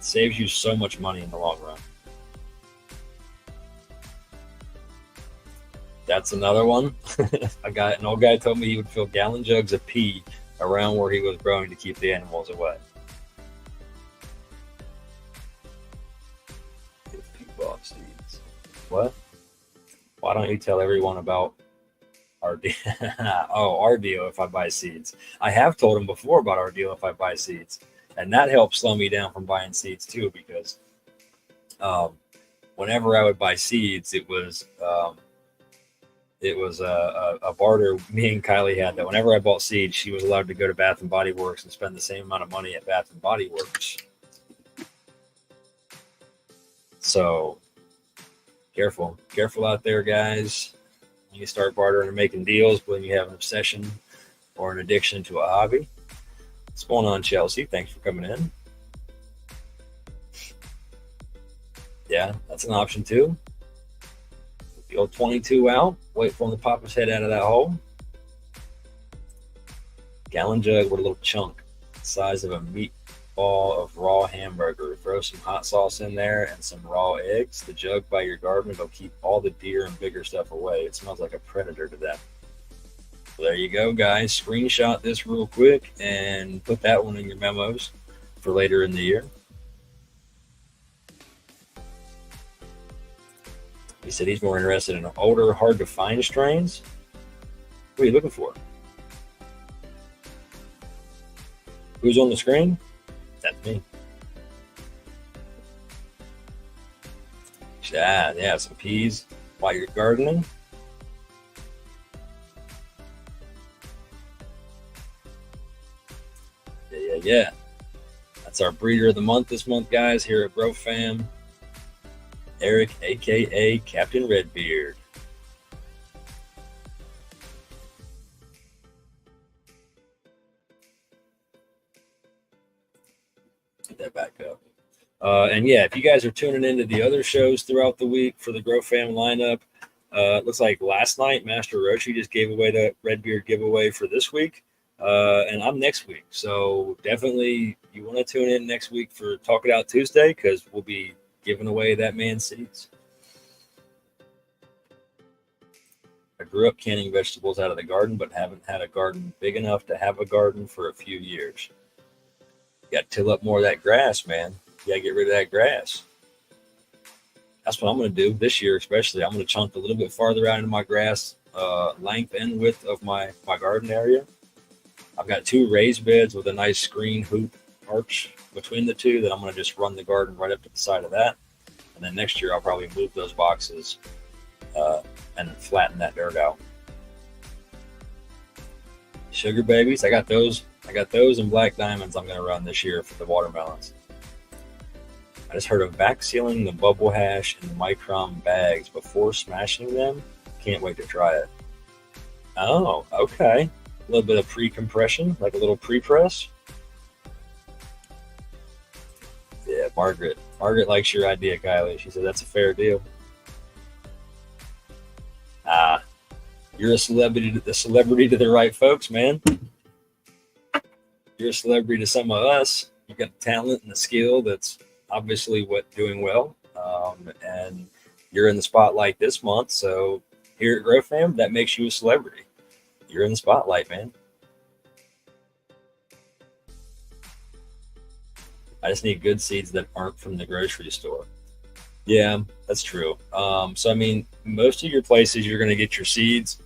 saves you so much money in the long run. That's another one. An old guy told me he would fill gallon jugs of pee around where he was growing to keep the animals away. Give people off seeds. What? Why don't you tell everyone about our deal? Oh, our deal if I buy seeds. I have told him before about our deal if I buy seeds, and that helped slow me down from buying seeds too, because whenever I would buy seeds, it was a barter me and Kylie had, that whenever I bought seeds, she was allowed to go to Bath and Body Works and spend the same amount of money at Bath and Body Works. So careful out there, guys. You start bartering and making deals when you have an obsession or an addiction to a hobby. What's going on, Chelsea? Thanks for coming in. Yeah, that's an option too. The old 22 out, wait for him to pop his head out of that hole. Gallon jug with a little chunk the size of a meatball of raw hamburger. Throw some hot sauce in there and some raw eggs. The jug by your garden, it'll keep all the deer and bigger stuff away. It smells like a predator to them. So there you go, guys. Screenshot this real quick and put that one in your memos for later in the year. He said he's more interested in older, hard to find strains. What are you looking for? Who's on the screen? That's me. Yeah, some peas while you're gardening. Yeah. That's our breeder of the month this month, guys, here at Grow Fam. Eric, aka Captain Redbeard. Get that back up. And yeah, if you guys are tuning into the other shows throughout the week for the Grow Fam lineup, it looks like last night Master Roshi just gave away the Redbeard giveaway for this week. And I'm next week. So definitely you want to tune in next week for Talk It Out Tuesday, because we'll be giving away that man's seeds. I grew up canning vegetables out of the garden, but haven't had a garden big enough to have a garden for a few years. You got to till up more of that grass, man. You got to get rid of that grass. That's what I'm going to do this year, especially. I'm going to chunk a little bit farther out into my grass length and width of my garden area. I've got 2 raised beds with a nice screen hoop arch between the 2 that I'm going to just run the garden right up to the side of that. And then next year I'll probably move those boxes and flatten that dirt out. Sugar babies, I got those and black diamonds I'm going to run this year for the watermelons. I just heard of back sealing the bubble hash in micron bags before smashing them. Can't wait to try it. Oh, okay. A little bit of pre-compression, like a little pre-press. Yeah, Margaret likes your idea, Kylie. She said that's a fair deal. You're a celebrity to the right folks, man. You're a celebrity to some of us. You got the talent and the skill that's obviously doing well. And you're in the spotlight this month. So here at Grow Fam, that makes you a celebrity. You're in the spotlight, man. I just need good seeds that aren't from the grocery store. Yeah, that's true. So, I mean, most of your places you're going to get your seeds.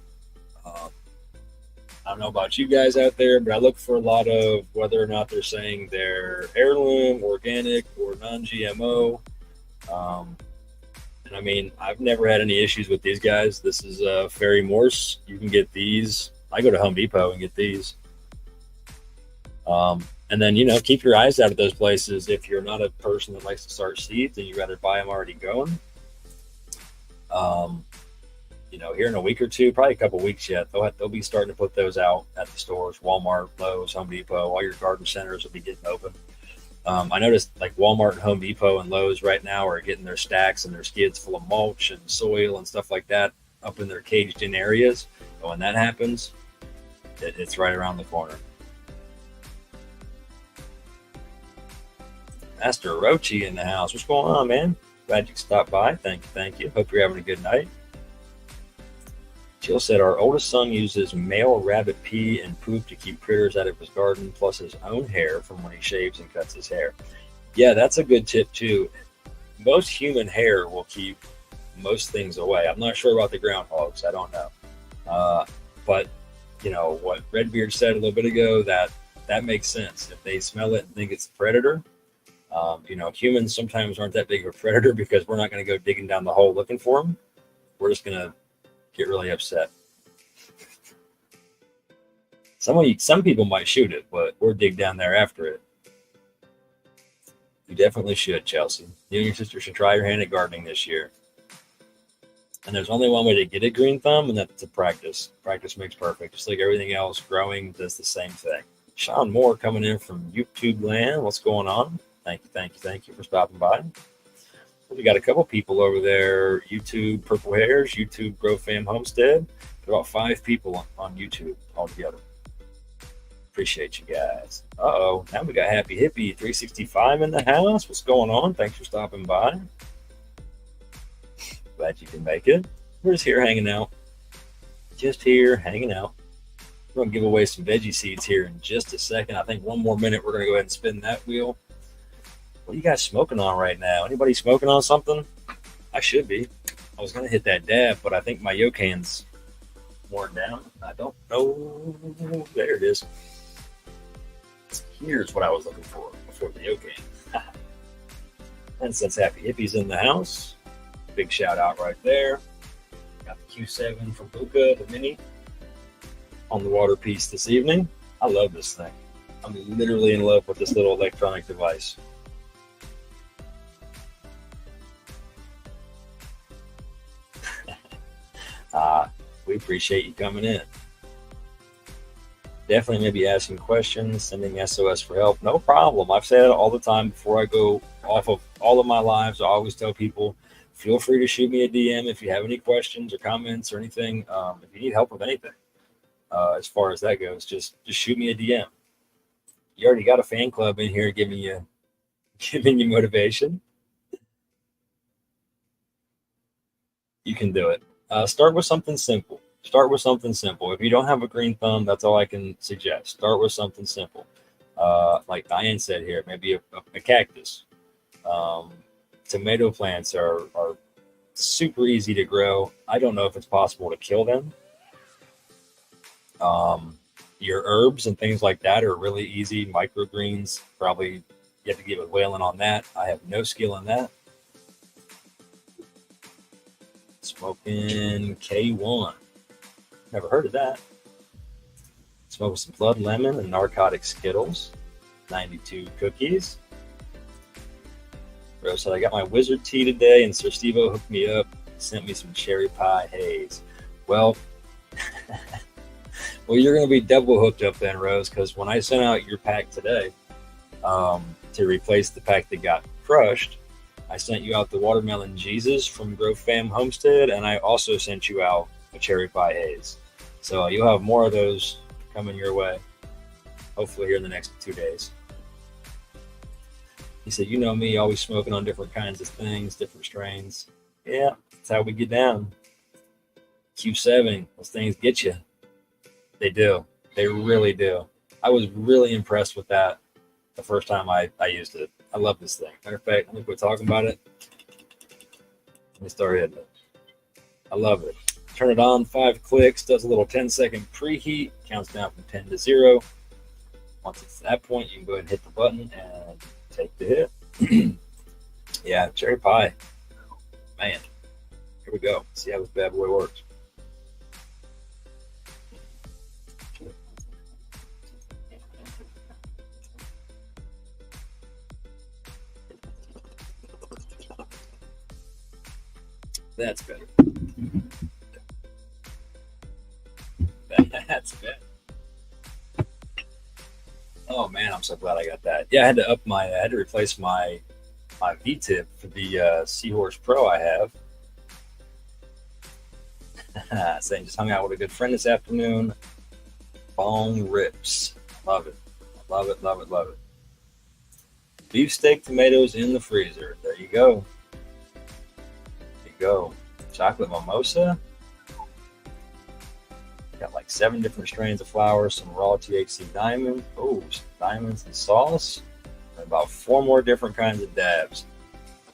I don't know about you guys out there, but I look for a lot of whether or not they're saying they're heirloom, organic, or non-GMO. And I mean, I've never had any issues with these guys. This is Fairy Morse. You can get these. I go to Home Depot and get these. And then, keep your eyes out of those places if you're not a person that likes to start seeds and you'd rather buy them already going. here in a week or two, probably a couple weeks yet, they'll be starting to put those out at the stores, Walmart, Lowe's, Home Depot, all your garden centers will be getting open. I noticed like Walmart and Home Depot and Lowe's right now are getting their stacks and their skids full of mulch and soil and stuff like that up in their caged in areas. And when that happens, it's right around the corner. Master Orochi in the house. What's going on, man? Glad you stopped by. Thank you. Hope you're having a good night. Jill said, our oldest son uses male rabbit pee and poop to keep critters out of his garden, plus his own hair from when he shaves and cuts his hair. Yeah, that's a good tip, too. Most human hair will keep most things away. I'm not sure about the groundhogs. I don't know. But, what Redbeard said a little bit ago, that makes sense. If they smell it and think it's a predator, humans sometimes aren't that big of a predator because we're not going to go digging down the hole looking for them. We're just going to get really upset. Some people might shoot it, but we'll dig down there after it. You definitely should, Chelsea. You and your sister should try your hand at gardening this year. And there's only one way to get a green thumb, and that's to practice. Practice makes perfect. Just like everything else, growing does the same thing. Sean Moore coming in from YouTube land. What's going on? Thank you for stopping by. We got a couple people over there. YouTube Purple Hairs, YouTube Grow Fam Homestead. About 5 people on YouTube altogether. Appreciate you guys. Now we got Happy Hippie 365 in the house. What's going on? Thanks for stopping by. Glad you can make it. We're just here hanging out. Just here hanging out. We're going to give away some veggie seeds here in just a second. I think one more minute we're going to go ahead and spin that wheel. What are you guys smoking on right now? Anybody smoking on something? I should be. I was going to hit that dab, but I think my Yocan's worn down. I don't know. There it is. Here's what I was looking for before the Yocan. And since Happy Hippie's in the house, big shout out right there. Got the Q7 from Luca, the Mini, on the water piece this evening. I love this thing. I'm literally in love with this little electronic device. We appreciate you coming in. Definitely maybe asking questions, sending SOS for help. No problem. I've said it all the time before I go off of all of my lives. I always tell people, feel free to shoot me a DM if you have any questions or comments or anything. If you need help with anything, as far as that goes, just shoot me a DM. You already got a fan club in here giving you motivation. You can do it. Start with something simple. If you don't have a green thumb, that's all I can suggest. Start with something simple. Like Diane said here, maybe a cactus. Tomato plants are super easy to grow. I don't know if it's possible to kill them. Your herbs and things like that are really easy. Microgreens, probably you have to get with whaling on that. I have no skill in that. Smoking K1. Never heard of that. Smoking some blood lemon and narcotic Skittles. 92 cookies. Rose said, I got my wizard tea today, and Sir Stevo hooked me up, sent me some cherry pie haze. Well, you're going to be double hooked up then, Rose, because when I sent out your pack today to replace the pack that got crushed, I sent you out the Watermelon Jesus from Grow Fam Homestead, and I also sent you out a cherry pie haze. So you'll have more of those coming your way, hopefully here in the next 2 days. He said, you know me, always smoking on different kinds of things, different strains. Yeah, that's how we get down. Q7, those things get you. They do. They really do. I was really impressed with that the first time I used it. I love this thing. Matter of fact, let me quit talking about it. Let me start hitting it. I love it. Turn it on, 5 clicks, does a little 10-second preheat, counts down from 10 to 0. Once it's at that point, you can go ahead and hit the button and take the hit. Yeah, cherry pie. Man, here we go. See how this bad boy works. That's better. That's good. Oh man, I'm so glad I got that. Yeah, I had to replace my V-tip for the Seahorse Pro I have. Saying just hung out with a good friend this afternoon. Bone rips. Love it. Love it, love it, love it. Beefsteak tomatoes in the freezer. There you go. There you go. Chocolate mimosa. Got like 7 different strains of flour, some raw THC diamond. Oh, some diamonds and sauce. And about 4 more different kinds of dabs.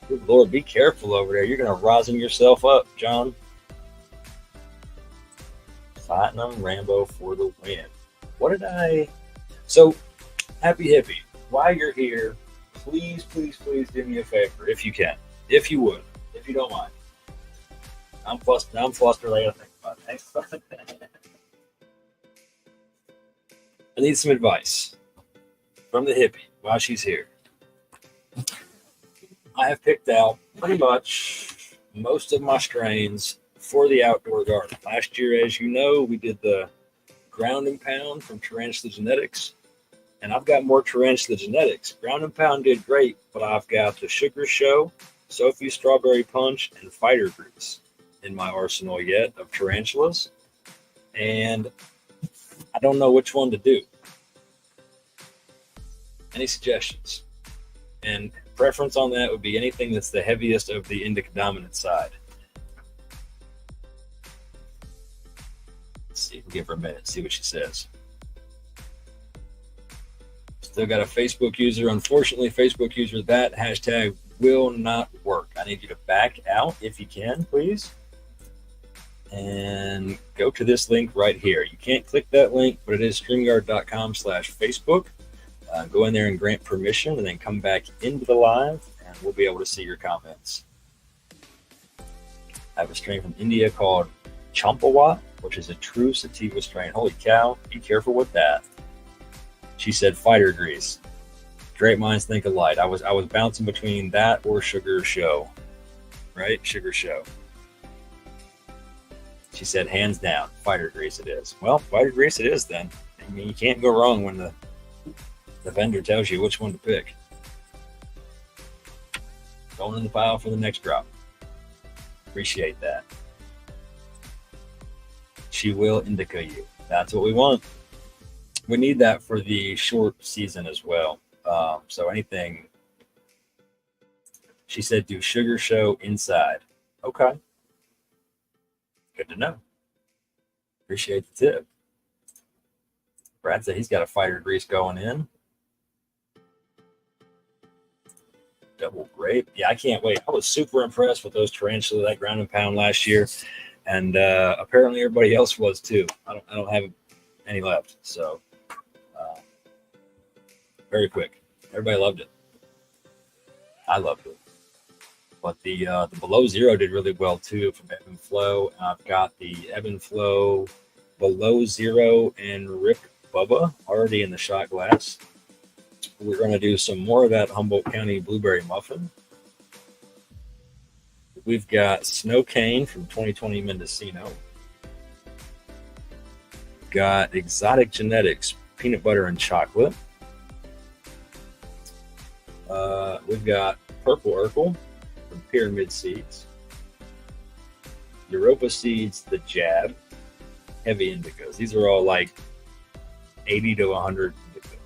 Good Lord, be careful over there. You're going to rosin yourself up, John. Platinum Rambo for the win. What did I... So, Happy Hippie, while you're here, please, please, please do me a favor, if you can. If you would. If you don't mind. I'm flustered. I got to think about it. Thanks. I need some advice from the hippie while she's here. I have picked out pretty much most of my strains for the outdoor garden. Last year, as you know, we did the ground and pound from Tarantula Genetics, and I've got more Tarantula Genetics. Ground and pound did great, but I've got the Sugar Show, Sophie Strawberry Punch, and Fighter Grease in my arsenal yet of tarantulas, and I don't know which one to do. Any suggestions? And preference on that would be anything that's the heaviest of the indica dominant side. Let's see, we'll give her a minute, see what she says. Still got a Facebook user. Unfortunately, Facebook user, that hashtag will not work. I need you to back out if you can, please. And go to this link right here. You can't click that link, but it is StreamYard.com/Facebook. Go in there and grant permission, and then come back into the live, and we'll be able to see your comments. I have a strain from India called Champawat, which is a true sativa strain. Holy cow, be careful with that. She said Fighter Grease. Great minds think alike. I was bouncing between that or Sugar Show, right? Sugar Show. She said hands down, Fighter Grease it is. Well, Fighter Grease it is then. I mean, you can't go wrong when the vendor tells you which one to pick. Going in the pile for the next drop. Appreciate that. She will indica you. That's what we want. We need that for the short season as well. So anything. She said do Sugar Show inside. Okay. Good to know. Appreciate the tip. Brad said he's got a Fighter Grease going in. Double grape. Yeah, I can't wait. I was super impressed with those tarantulas, that ground and pound last year. And apparently everybody else was too. I don't have any left. So very quick. Everybody loved it. I loved it. But the Below Zero did really well too from Ebb and Flow. And I've got the Ebb and Flow Below Zero and Rick Bubba already in the shot glass. We're going to do some more of that Humboldt County Blueberry Muffin. We've got Snow Cane from 2020 Mendocino. Got Exotic Genetics Peanut Butter and Chocolate. We've got Purple Urkel from Pyramid Seeds. Europa Seeds, The Jab. Heavy indicas. These are all like 80 to 100 indica.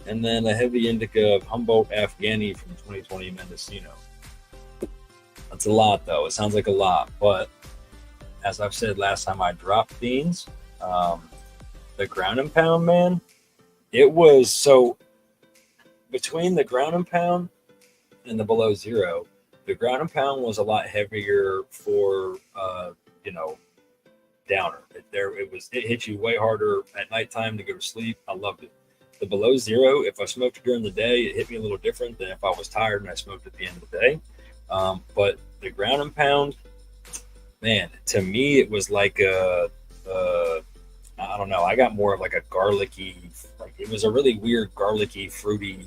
And then a heavy indica of Humboldt Afghani from 2020 Mendocino. That's a lot, though. It sounds like a lot. But as I've said last time I dropped beans, the ground and pound, man, it was so between the ground and pound and the Below Zero, the ground and pound was a lot heavier for, downer. It hit you way harder at nighttime to go to sleep. I loved it. The Below Zero, if I smoked it during the day, it hit me a little different than if I was tired and I smoked at the end of the day. But the ground and pound, man, to me, it was like I don't know. I got more of like a garlicky, like it was a really weird garlicky, fruity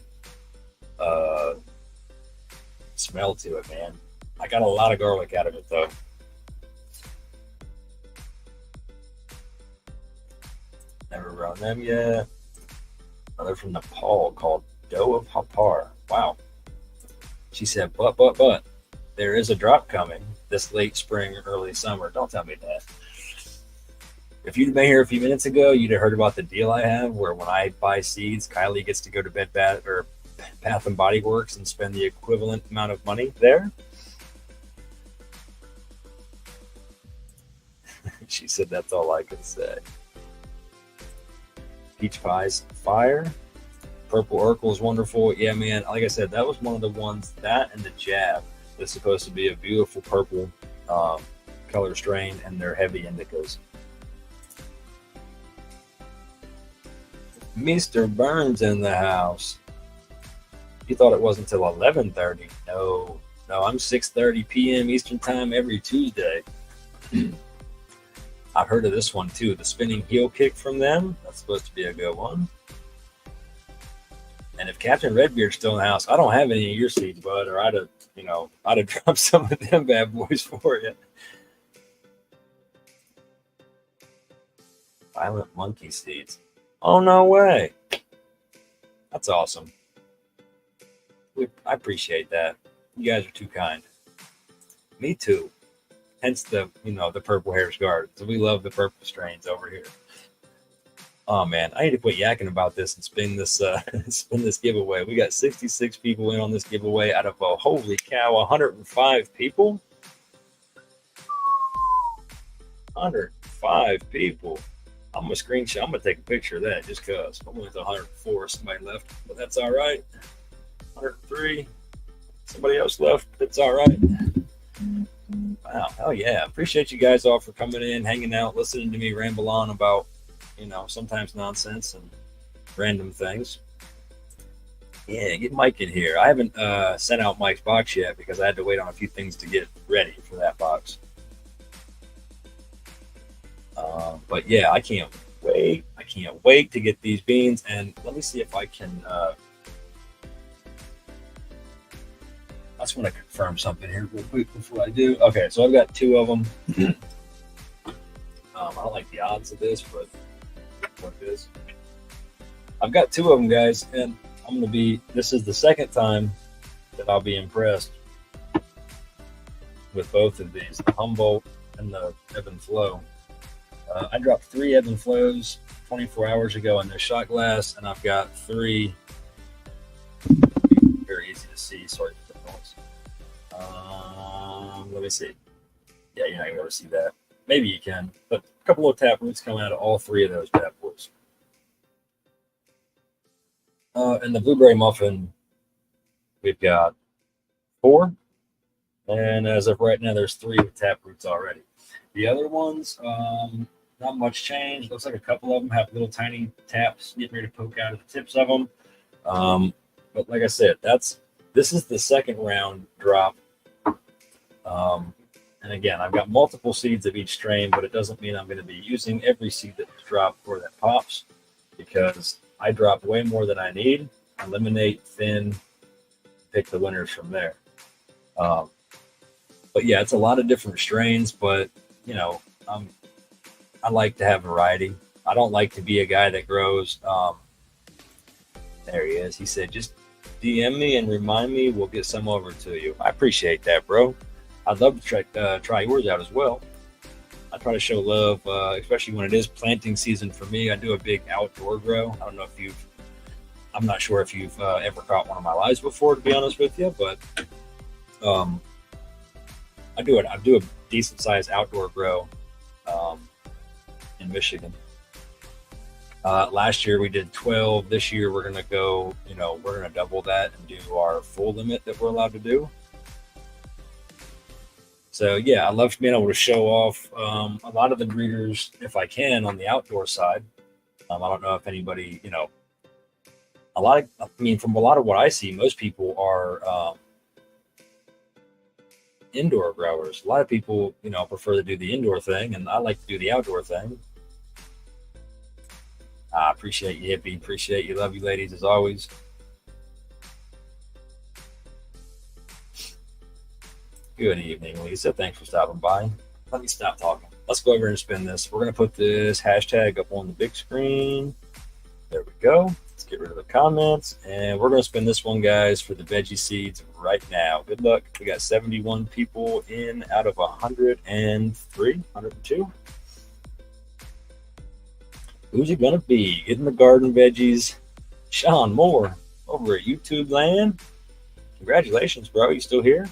smell to it, man. I got a lot of garlic out of it, though. Never run them yet. Another from Nepal called Doe of Hapar. Wow. She said, but, there is a drop coming this late spring, early summer. Don't tell me that. If you'd been here a few minutes ago, you'd have heard about the deal I have where when I buy seeds, Kylie gets to go to Bed Bath or Bath and Body Works and spend the equivalent amount of money there. She said, that's all I can say. Peach Pie's fire. Purple Urkel is wonderful. Yeah, man. Like I said, that was one of the ones, that and the Jab, that's supposed to be a beautiful purple color strain, and they're heavy indicas. Mr. Burns in the house. You thought it wasn't until 11:30. No, I'm 6:30 p.m. Eastern time every Tuesday. I've heard of this one too, the spinning heel kick from them. That's supposed to be a good one. And if Captain Redbeard's still in the house, I don't have any of your seeds, bud, or I'd have dropped some of them bad boys for you. Violent monkey seeds. Oh, no way. That's awesome. I appreciate that. You guys are too kind. Me too. Hence the Purple Hair's Guard. So we love the purple strains over here. Oh man, I need to quit yakking about this and spin this giveaway. We got 66 people in on this giveaway out of holy cow, 105 people. 105 people. I'm gonna screenshot. I'm gonna take a picture of that just cause. I'm only at 104. Somebody left, but that's all right. 103. Somebody else left. That's all right. Wow. Hell yeah. Appreciate you guys all for coming in, hanging out, listening to me ramble on about, sometimes nonsense and random things. Yeah, get Mike in here. I haven't sent out Mike's box yet because I had to wait on a few things to get ready for that box. But yeah, I can't wait. I can't wait to get these beans. And let me see if I can. I just want to confirm something here real quick before I do. Okay, so I've got two of them. I don't like the odds of this, but what it is. I've got two of them, guys, and this is the second time that I'll be impressed with both of these, the Humboldt and the Ebb and Flow. I dropped 3 Ebb and Flows 24 hours ago in this shot glass, and I've got 3. Very easy to see. Sorry for the noise. Let me see. Yeah, you're not going to be able to see that. Maybe you can, but a couple of tap roots coming out of all 3 of those bad boys. And the Blueberry Muffin, we've got 4. And as of right now, there's 3 with tap roots already. The other ones, not much change. Looks like a couple of them have little tiny taps getting ready to poke out of the tips of them. But like I said, this is the second round drop. And again, I've got multiple seeds of each strain, but it doesn't mean I'm going to be using every seed that's dropped or that pops, because I drop way more than I need. Eliminate, thin, pick the winners from there. But yeah, it's a lot of different strains, but I like to have variety. I don't like to be a guy that grows. There he is. He said, just DM me and remind me. We'll get some over to you. I appreciate that, bro. I'd love to try yours out as well. I try to show love, especially when it is planting season for me. I do a big outdoor grow. I don't know if I'm not sure if you've ever caught one of my lives before, to be honest with you, but I do a decent sized outdoor grow in Michigan. Last year we did 12. This year we're gonna go, we're gonna double that and do our full limit that we're allowed to do. So yeah, I love being able to show off a lot of the breeders, if I can, on the outdoor side. I don't know if anybody, from a lot of what I see, most people are indoor growers. A lot of people, prefer to do the indoor thing, and I like to do the outdoor thing. I appreciate you, Hippie. Appreciate you. Love you, ladies, as always. Good evening, Lisa. Thanks for stopping by. Let me stop talking. let's go over and spin this. We're going to put this hashtag up on the big screen. There we go. Let's get rid of the comments. And we're going to spin this one, guys, for the veggie seeds right now. Good luck. We got 71 people in out of 103, 102. Who's it going to be? Getting the garden veggies. Sean Moore over at YouTube Land. Congratulations, bro. You still here?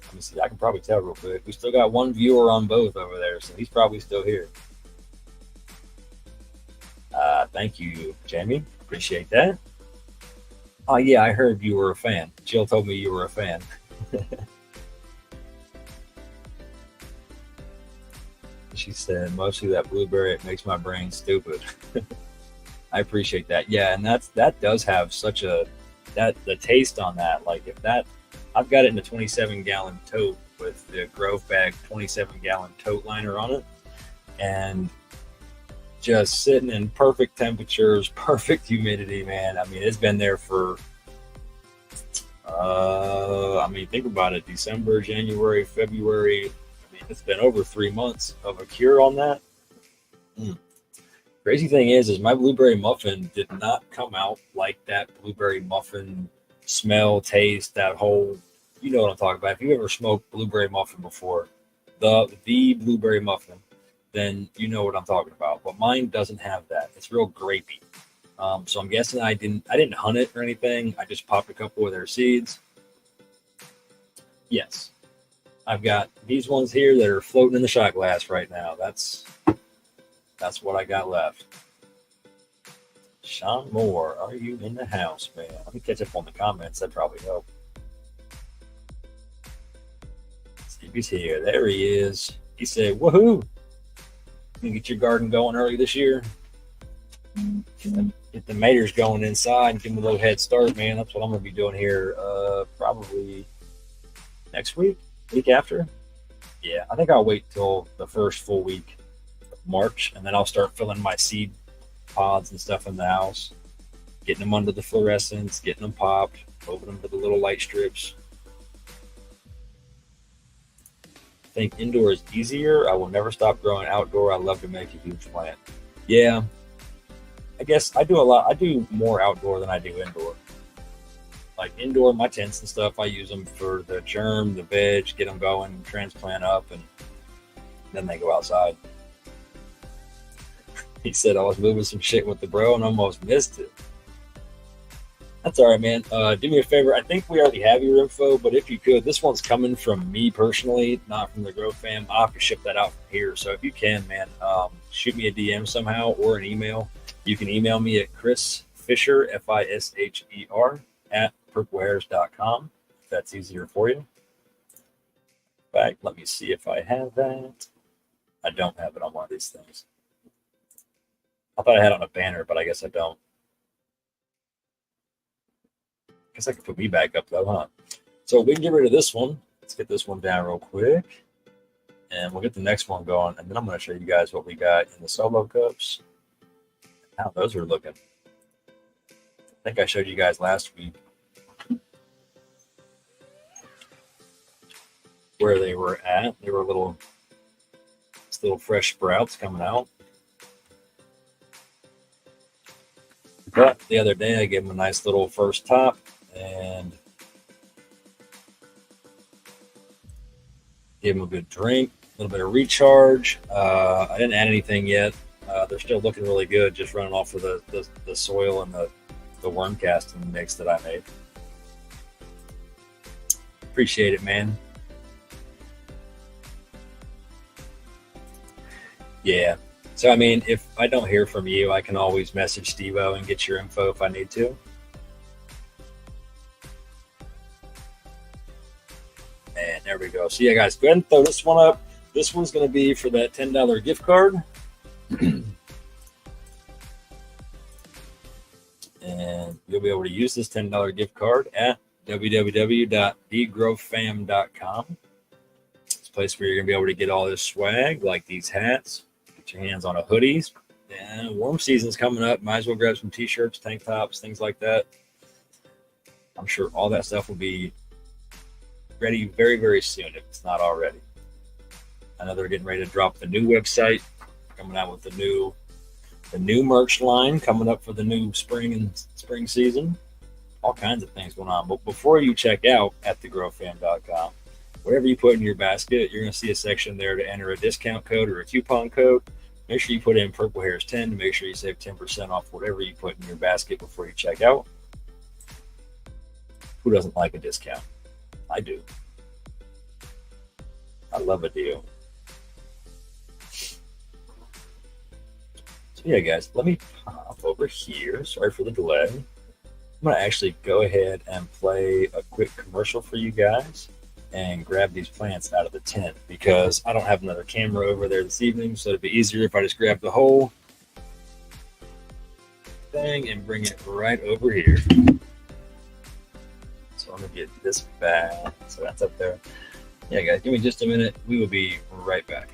Let me see. I can probably tell real quick. We still got one viewer on both over there, so he's probably still here. Thank you, Jamie. Appreciate that. Oh, yeah, I heard you were a fan. Jill told me you were a fan. She said, mostly that blueberry, it makes my brain stupid. I appreciate that. Yeah, and that does have such the taste on that. Like if that, I've got it in a 27-gallon tote with the Grove Bag 27-gallon tote liner on it. And just sitting in perfect temperatures, perfect humidity, man. I mean, it's been there for, think about it, December, January, February. I mean, it's been over 3 months of a cure on that. Crazy thing is my blueberry muffin did not come out like that blueberry muffin smell, taste, that whole, you know what I'm talking about. If you ever smoked blueberry muffin before, the blueberry muffin, then you know what I'm talking about. But mine doesn't have that. It's real grapey. So I'm guessing I didn't hunt it or anything. I just popped a couple of their seeds. Yes. I've got these ones here that are floating in the shot glass right now. That's what I got left. Sean Moore, are you in the house, man? Let me catch up on the comments. That'd probably help. Stevie's here. There he is. He said, woohoo! You get your garden going early this year. Get the maters going inside and give them a little head start, man. That's what I'm going to be doing here probably next week after. Yeah, I think I'll wait till the first full week of March, and then I'll start filling my seed pods and stuff in the house, getting them under the fluorescents, getting them popped, moving them to the little light strips. I think indoor is easier. I will never stop growing outdoor. I love to make a huge plant. Yeah, I guess I do a lot. I do more outdoor than I do indoor. Like indoor, my tents and stuff, I use them for the germ, the veg, get them going, transplant up, and then they go outside. He said I was moving some shit with the bro and almost missed it. That's all right, man. Do me a favor. I think we already have your info, but if you could, this one's coming from me personally, not from the Grove Fam. I'll have to ship that out from here. So if you can, man, shoot me a DM somehow or an email. You can email me at Chris Fisher, Fisher, at purplehairs.com, if that's easier for you. In fact, let me see if I have that. I don't have it on one of these things. I thought I had it on a banner, but I guess I don't. Guess I can put me back up though, huh? So we can get rid of this one. Let's get this one down real quick. And we'll get the next one going. And then I'm going to show you guys what we got in the solo cups. How those are looking. I think I showed you guys last week where they were at. They were little fresh sprouts coming out. But the other day I gave them a nice little first top and gave them a good drink, a little bit of recharge. I didn't add anything yet. They're still looking really good, just running off of the soil and the worm casting mix that I made. Appreciate it, man. Yeah. So, I mean, if I don't hear from you, I can always message Steve-O and get your info if I need to. And there we go. So, yeah, guys, go ahead and throw this one up. This one's going to be for that $10 gift card. And you'll be able to use this $10 gift card at www.thegrovefam.com. It's a place where you're going to be able to get all this swag, like these hats. Get your hands on a hoodies. And warm season's coming up. Might as well grab some t-shirts, tank tops, things like that. I'm sure all that stuff will be ready very, very soon if it's not already. I know they're getting ready to drop the new website, coming out with the new merch line coming up for the new spring season. All kinds of things going on. But before you check out at thegrowfam.com, whatever you put in your basket, you're going to see a section there to enter a discount code or a coupon code. Make sure you put in Purple Hairs 10 to make sure you save 10% off whatever you put in your basket before you check out. Who doesn't like a discount? I do. I love a deal. So yeah, guys, let me pop over here. Sorry for the delay. I'm going to actually go ahead and play a quick commercial for you guys and grab these plants out of the tent because I don't have another camera over there this evening, so it'd be easier if I just grab the whole thing and bring it right over here. So I'm going to get this back. So that's up there. Yeah, guys, give me just a minute. We will be right back.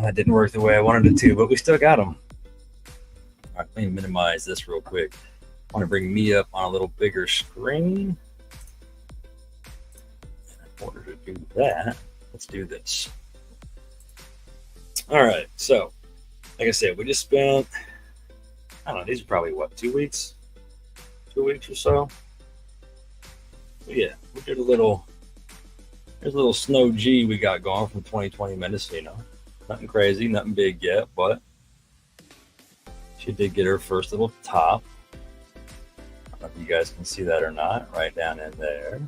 That didn't work the way I wanted it to, but we still got them. All right, let me minimize this real quick. I want to bring me up on a little bigger screen. In order to do that, let's do this. All right, so like I said, we just spent, I don't know, these are probably what, 2 weeks? 2 weeks or so? But yeah, we did there's a little Snow G we got going from 2020 Mendocino. Nothing crazy, nothing big yet, but she did get her first little top. I don't know if you guys can see that or not, right down in there.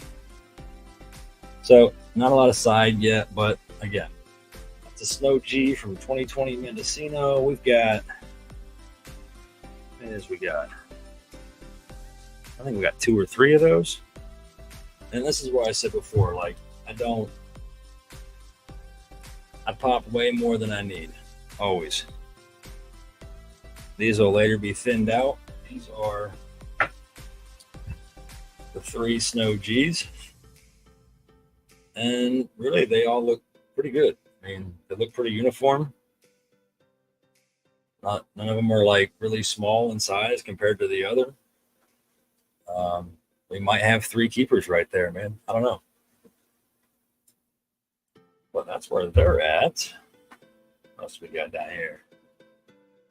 So not a lot of side yet, but again, it's a Snow G from 2020 Mendocino. We've got, I think we got 2 or 3 of those. And this is where I said before, like, I pop way more than I need, always. These will later be thinned out. These are the 3 Snow Gs. And really, they all look pretty good. I mean, they look pretty uniform. None of them are like really small in size compared to the other. We might have 3 keepers right there, man. I don't know. But that's where they're at. What else we got down here?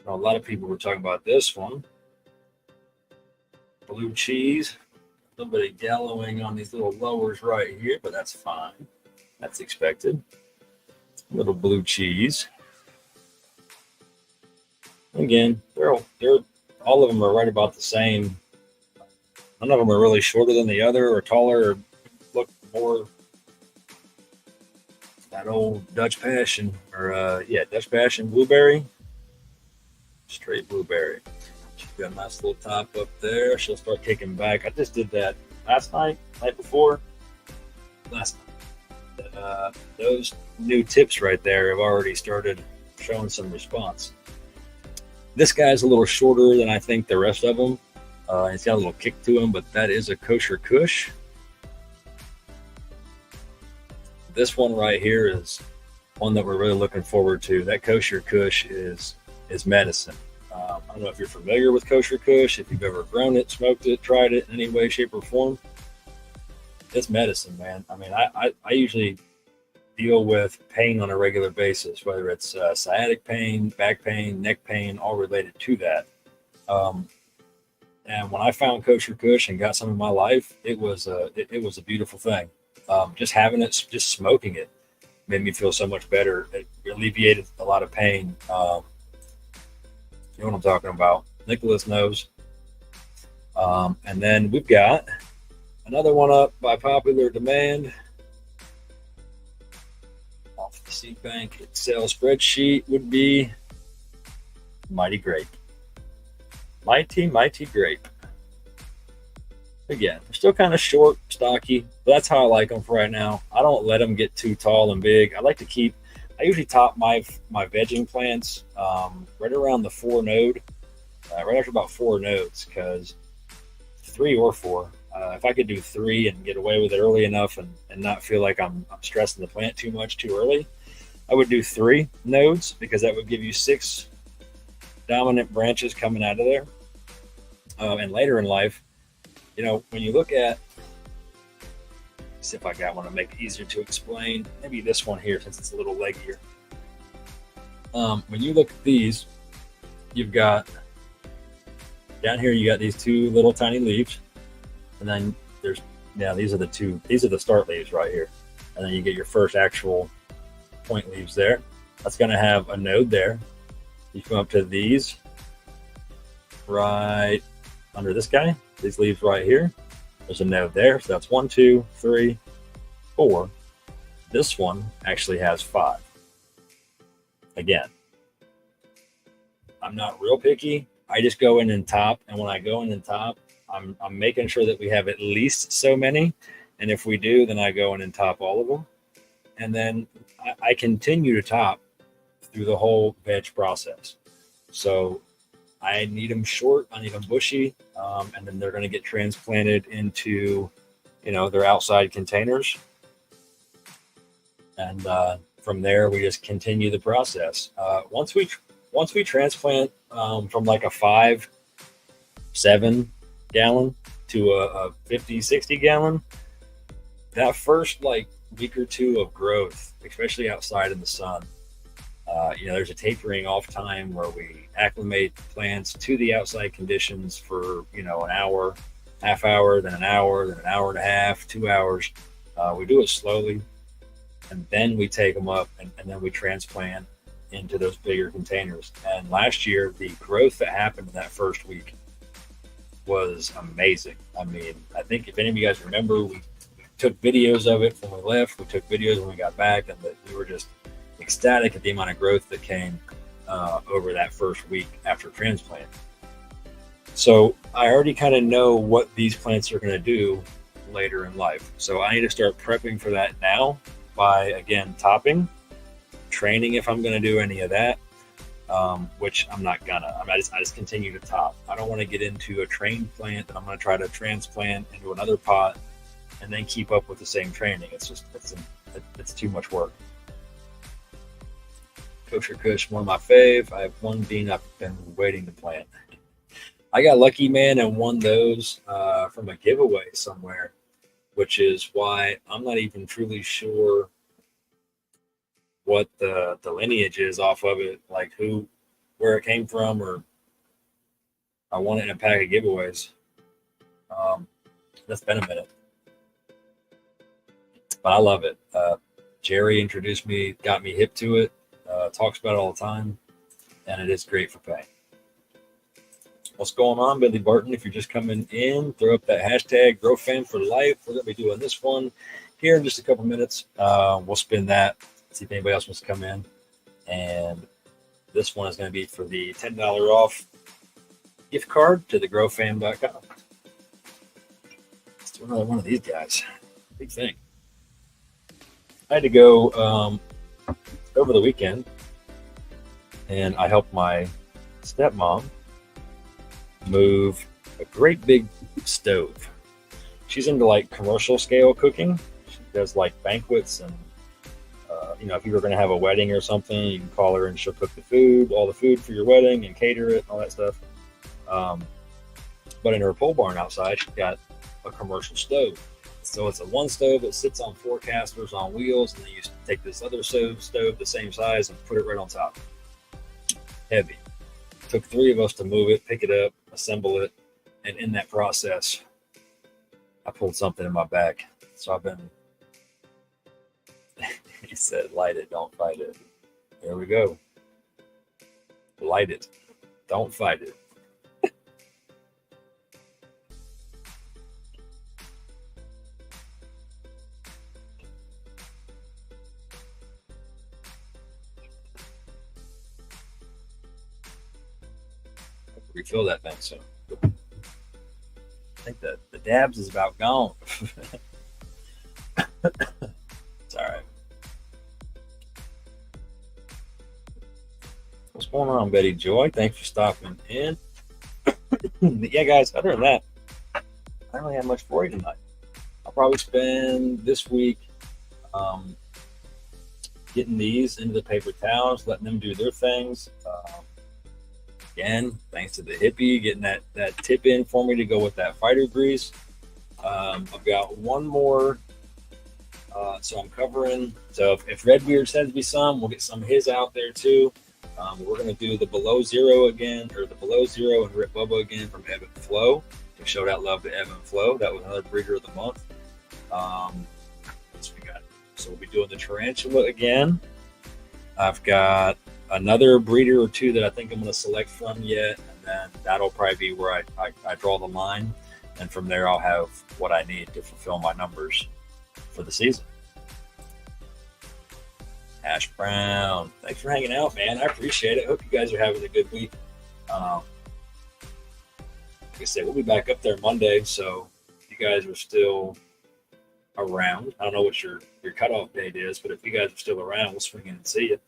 A lot of people were talking about this one. Blue cheese. A little bit of yellowing on these little lowers right here, but that's fine. That's expected. A little blue cheese. Again, they're all of them are right about the same. None of them are really shorter than the other or taller or look more that old Dutch Passion or Dutch Passion blueberry. Straight blueberry. She's got a nice little top up there. She'll start kicking back. I just did that last night before. Last night. Those new tips right there have already started showing some response. This guy's a little shorter than I think the rest of them. He's got a little kick to him, but that is a Kosher Kush. This one right here is one that we're really looking forward to. That Kosher Kush is medicine. I don't know if you're familiar with Kosher Kush, if you've ever grown it, smoked it, tried it in any way, shape, or form. It's medicine, man. I mean, I usually deal with pain on a regular basis, whether it's sciatic pain, back pain, neck pain, all related to that. And when I found Kosher Kush and got some in my life, it was a beautiful thing. Just having it, just smoking it, made me feel so much better. It alleviated a lot of pain. You know what I'm talking about. Nicholas knows. And then we've got another one up by popular demand off the Seedbank Excel spreadsheet would be Mighty Grape. Mighty Grape. Again, they're still kind of short, stocky, but that's how I like them for right now. I don't let them get too tall and big. I usually top my vegging plants right around the 4 node, right after about 4 nodes, because 3 or 4. If I could do 3 and get away with it early enough and not feel like I'm stressing the plant too much too early, I would do 3 nodes, because that would give you 6 dominant branches coming out of there. And later in life, you know, when you look at, see if I got one to make it easier to explain, maybe this one here, since it's a little leggier. When you look at these, you've got down here, you got these 2 little tiny leaves, and then these are the start leaves right here, and then you get your first actual point leaves there. That's going to have a node there. You come up to these right under this guy, these leaves right here, there's a node there. So that's 1, 2, 3, 4. This one actually has 5. Again, I'm not real picky. I just go in and top, and when I go in and top, I'm making sure that we have at least so many, and if we do, then I go in and top all of them, and then I continue to top through the whole veg process. So I need them short, I need them bushy, and then they're going to get transplanted into, you know, their outside containers, and from there we just continue the process. Once we transplant from like a 5-7 gallon to a 50-60 gallon, that first like week or 2 of growth, especially outside in the sun, you know, there's a tapering off time where we acclimate the plants to the outside conditions for, you know, an hour, half hour, then an hour, then an hour and a half, 2 hours. We do it slowly, and then we take them up, and then we transplant into those bigger containers. And last year, the growth that happened in that first week was amazing. I mean, I think if any of you guys remember, we took videos of it when we left, we took videos when we got back, and we were just ecstatic at the amount of growth that came over that first week after transplant. So I already kind of know what these plants are going to do later in life. So I need to start prepping for that now by, again, topping, training if I'm going to do any of that, which I'm not gonna. I just continue to top. I don't want to get into a trained plant that I'm going to try to transplant into another pot and then keep up with the same training. It's too much work. Kosher Kush, one of my fave. I have one bean I've been waiting to plant. I got lucky, man, and won those from a giveaway somewhere, which is why I'm not even truly sure what the lineage is off of it, like where it came from, or I won it in a pack of giveaways. That's been a minute, but I love it. Jerry introduced me, got me hip to it, talks about it all the time, and it is great for pain. What's going on, Billy Barton? If you're just coming in, throw up that hashtag GrowFam for life. We're going to be doing this one here in just a couple minutes. We'll spin that, see if anybody else wants to come in. And this one is going to be for the $10 off gift card to thegrowfam.com. Let's do another one of these guys. Big thing. I had to go over the weekend, and I helped my stepmom move a great big stove. She's into like commercial scale cooking. She does like banquets, and if you were going to have a wedding or something, you can call her and she'll cook the food, all the food for your wedding, and cater it and all that stuff. But in her pole barn outside, she's got a commercial stove. So it's a one stove that sits on 4 casters on wheels, and then you take this other stove the same size and put it right on top. Heavy. Took 3 of us to move it, pick it up, assemble it, and in that process, I pulled something in my back. So I've been He said, light it, don't fight it. There we go. Light it, don't fight it. Refill that thing soon. I think that the dabs is about gone. It's all right. What's going on, Betty Joy? Thanks for stopping in. Yeah, guys, other than that, I don't really have much for you tonight. I'll probably spend this week getting these into the paper towels, letting them do their things. Again, thanks to the hippie, getting that tip in for me to go with that fighter grease. I've got one more, so I'm covering. So if Redbeard sends me some, we'll get some of his out there too. We're going to do the Below Zero again, or the Below Zero and Rip Bubba again from Ebb and Flow to show that love to Ebb and Flow. That was another breeder of the month. So we'll be doing the Tarantula again. I've got another breeder or two that I think I'm going to select from yet, and then that'll probably be where I draw the line, and from there I'll have what I need to fulfill my numbers for the season. Ash Brown, thanks for hanging out, man. I appreciate it. Hope you guys are having a good week. Like I said, we'll be back up there Monday, so if you guys are still around, I don't know what your cutoff date is, but if you guys are still around, we'll swing in and see you.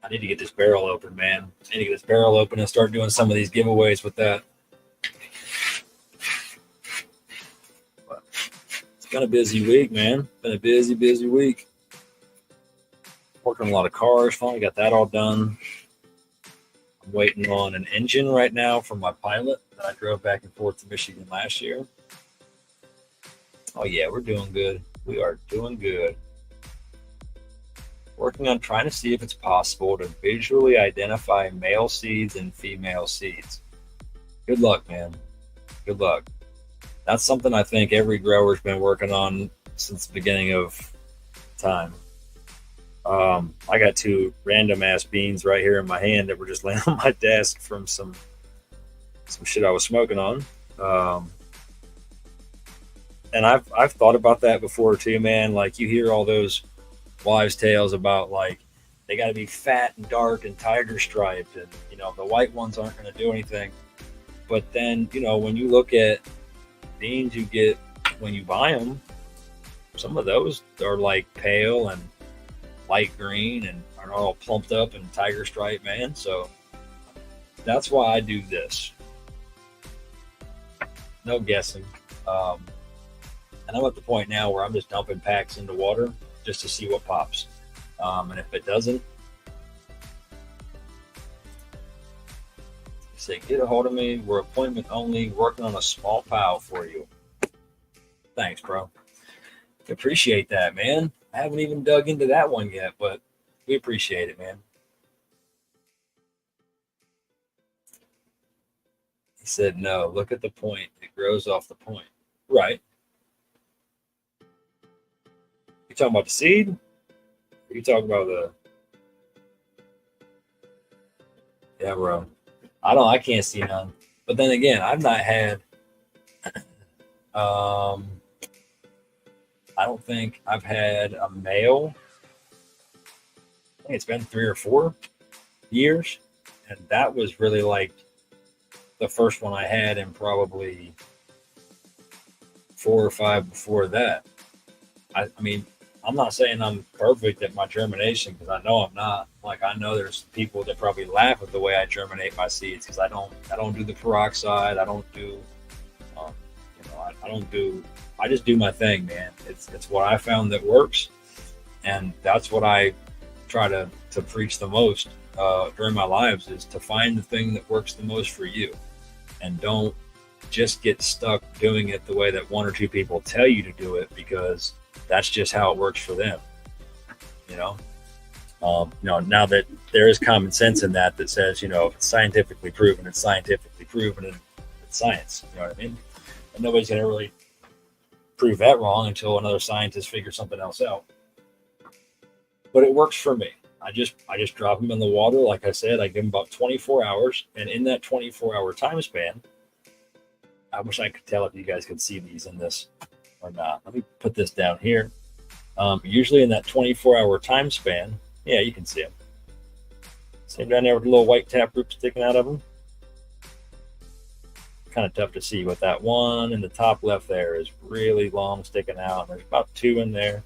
I need to get this barrel open, man. I need to get this barrel open and start doing some of these giveaways with that. But it's been a busy week, man. Been a busy week. Working on a lot of cars. Finally got that all done. I'm waiting on an engine right now from my Pilot that I drove back and forth to Michigan last year. Oh, yeah, we're doing good. We are doing good. Working on trying to see if it's possible to visually identify male seeds and female seeds. Good luck, man. Good luck. That's something I think every grower's been working on since the beginning of time. I got two random ass beans right here in my hand that were just laying on my desk from some shit I was smoking on. And I've thought about that before too, man. Like, you hear all those wives' tales about, like, they got to be fat and dark and tiger striped, and the white ones aren't going to do anything. But then when you look at beans you get when you buy them, some of those are like pale and light green and are all plumped up and tiger stripe, man. So that's why I do this. No guessing. And I'm at the point now where I'm just dumping packs into water just to see what pops. And if it doesn't, say, get a hold of me. We're appointment only, working on a small pile for you. Thanks, bro. Appreciate that, man. I haven't even dug into that one yet, but we appreciate it, man. He said, no, look at the point. It grows off the point. Right. You talking about the seed? Or you talking about the... Yeah, bro. I can't see none. But then again, I've not had... I don't think I've had a male. I think it's been 3 or 4 years. And that was really like the first one I had, and probably 4 or 5 before that. I mean, I'm not saying I'm perfect at my germination, because I know I'm not. Like, I know there's people that probably laugh at the way I germinate my seeds, because I don't do the peroxide. I don't do, I just do my thing, man. It's what I found that works, and that's what I try to preach the most during my lives, is to find the thing that works the most for you, and don't just get stuck doing it the way that 1 or 2 people tell you to do it, because that's just how it works for them. Now that there is common sense in that says, if it's scientifically proven, it's scientifically proven, and it's science. You know what I mean? And nobody's gonna really prove that wrong until another scientist figures something else out. But it works for me. I just drop them in the water. Like I said, I give them about 24 hours. And in that 24-hour time span, I wish I could tell if you guys could see these in this or not. Let me put this down here. Usually in that 24-hour time span, yeah, you can see them. See them down there with a little white taproot sticking out of them? Kind of tough to see, but that one in the top left there is really long sticking out. There's about 2 in there.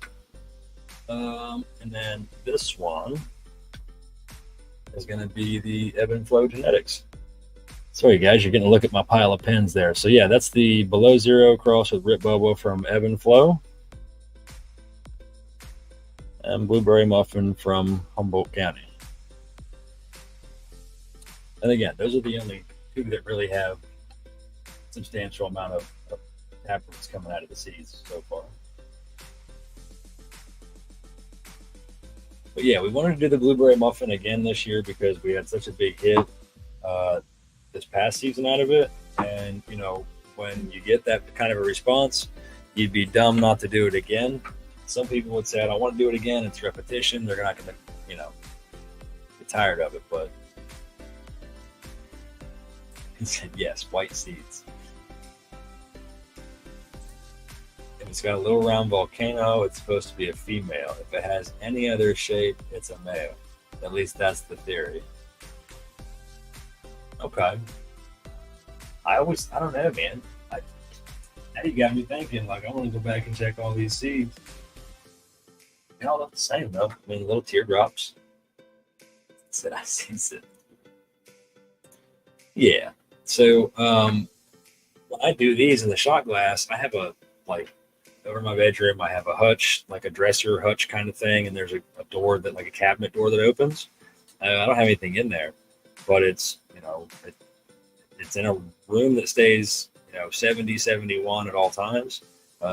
And then this one is going to be the Ebb and Flow Genetics. Sorry guys, you're getting a look at my pile of pens there. So yeah, that's the Below Zero cross with Rip Bobo from Ebb and Flow. And Blueberry Muffin from Humboldt County. And again, those are the only 2 that really have substantial amount of taproots coming out of the seeds so far. But yeah, we wanted to do the Blueberry Muffin again this year because we had such a big hit this past season out of it. And, you know, when you get that kind of a response, you'd be dumb not to do it again. Some people would say, I don't want to do it again. It's repetition. They're not going to, you know, get tired of it. But he said, yes, white seeds. If it's got a little round volcano, it's supposed to be a female. If it has any other shape, it's a male. At least that's the theory. Okay. I don't know, man. Now you got me thinking, like, I want to go back and check all these seeds. They all look the same, though. I mean, little teardrops. Said I see it. Yeah. So, when I do these in the shot glass, I have a, like, over my bedroom, I have a hutch, like a dresser hutch kind of thing, and there's a door that, like a cabinet door that opens. I don't have anything in there, but it's, you know, it's in a room that stays, you know, 70, 71 at all times.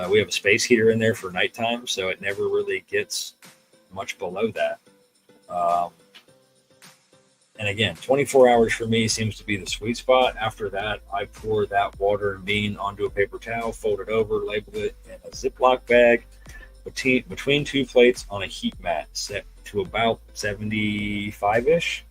We have a space heater in there for nighttime, so it never really gets much below that. And again, 24 hours for me seems to be the sweet spot. After that, I pour that water and bean onto a paper towel, fold it over, label it in a Ziploc bag between 2 plates on a heat mat set to about 75-ish.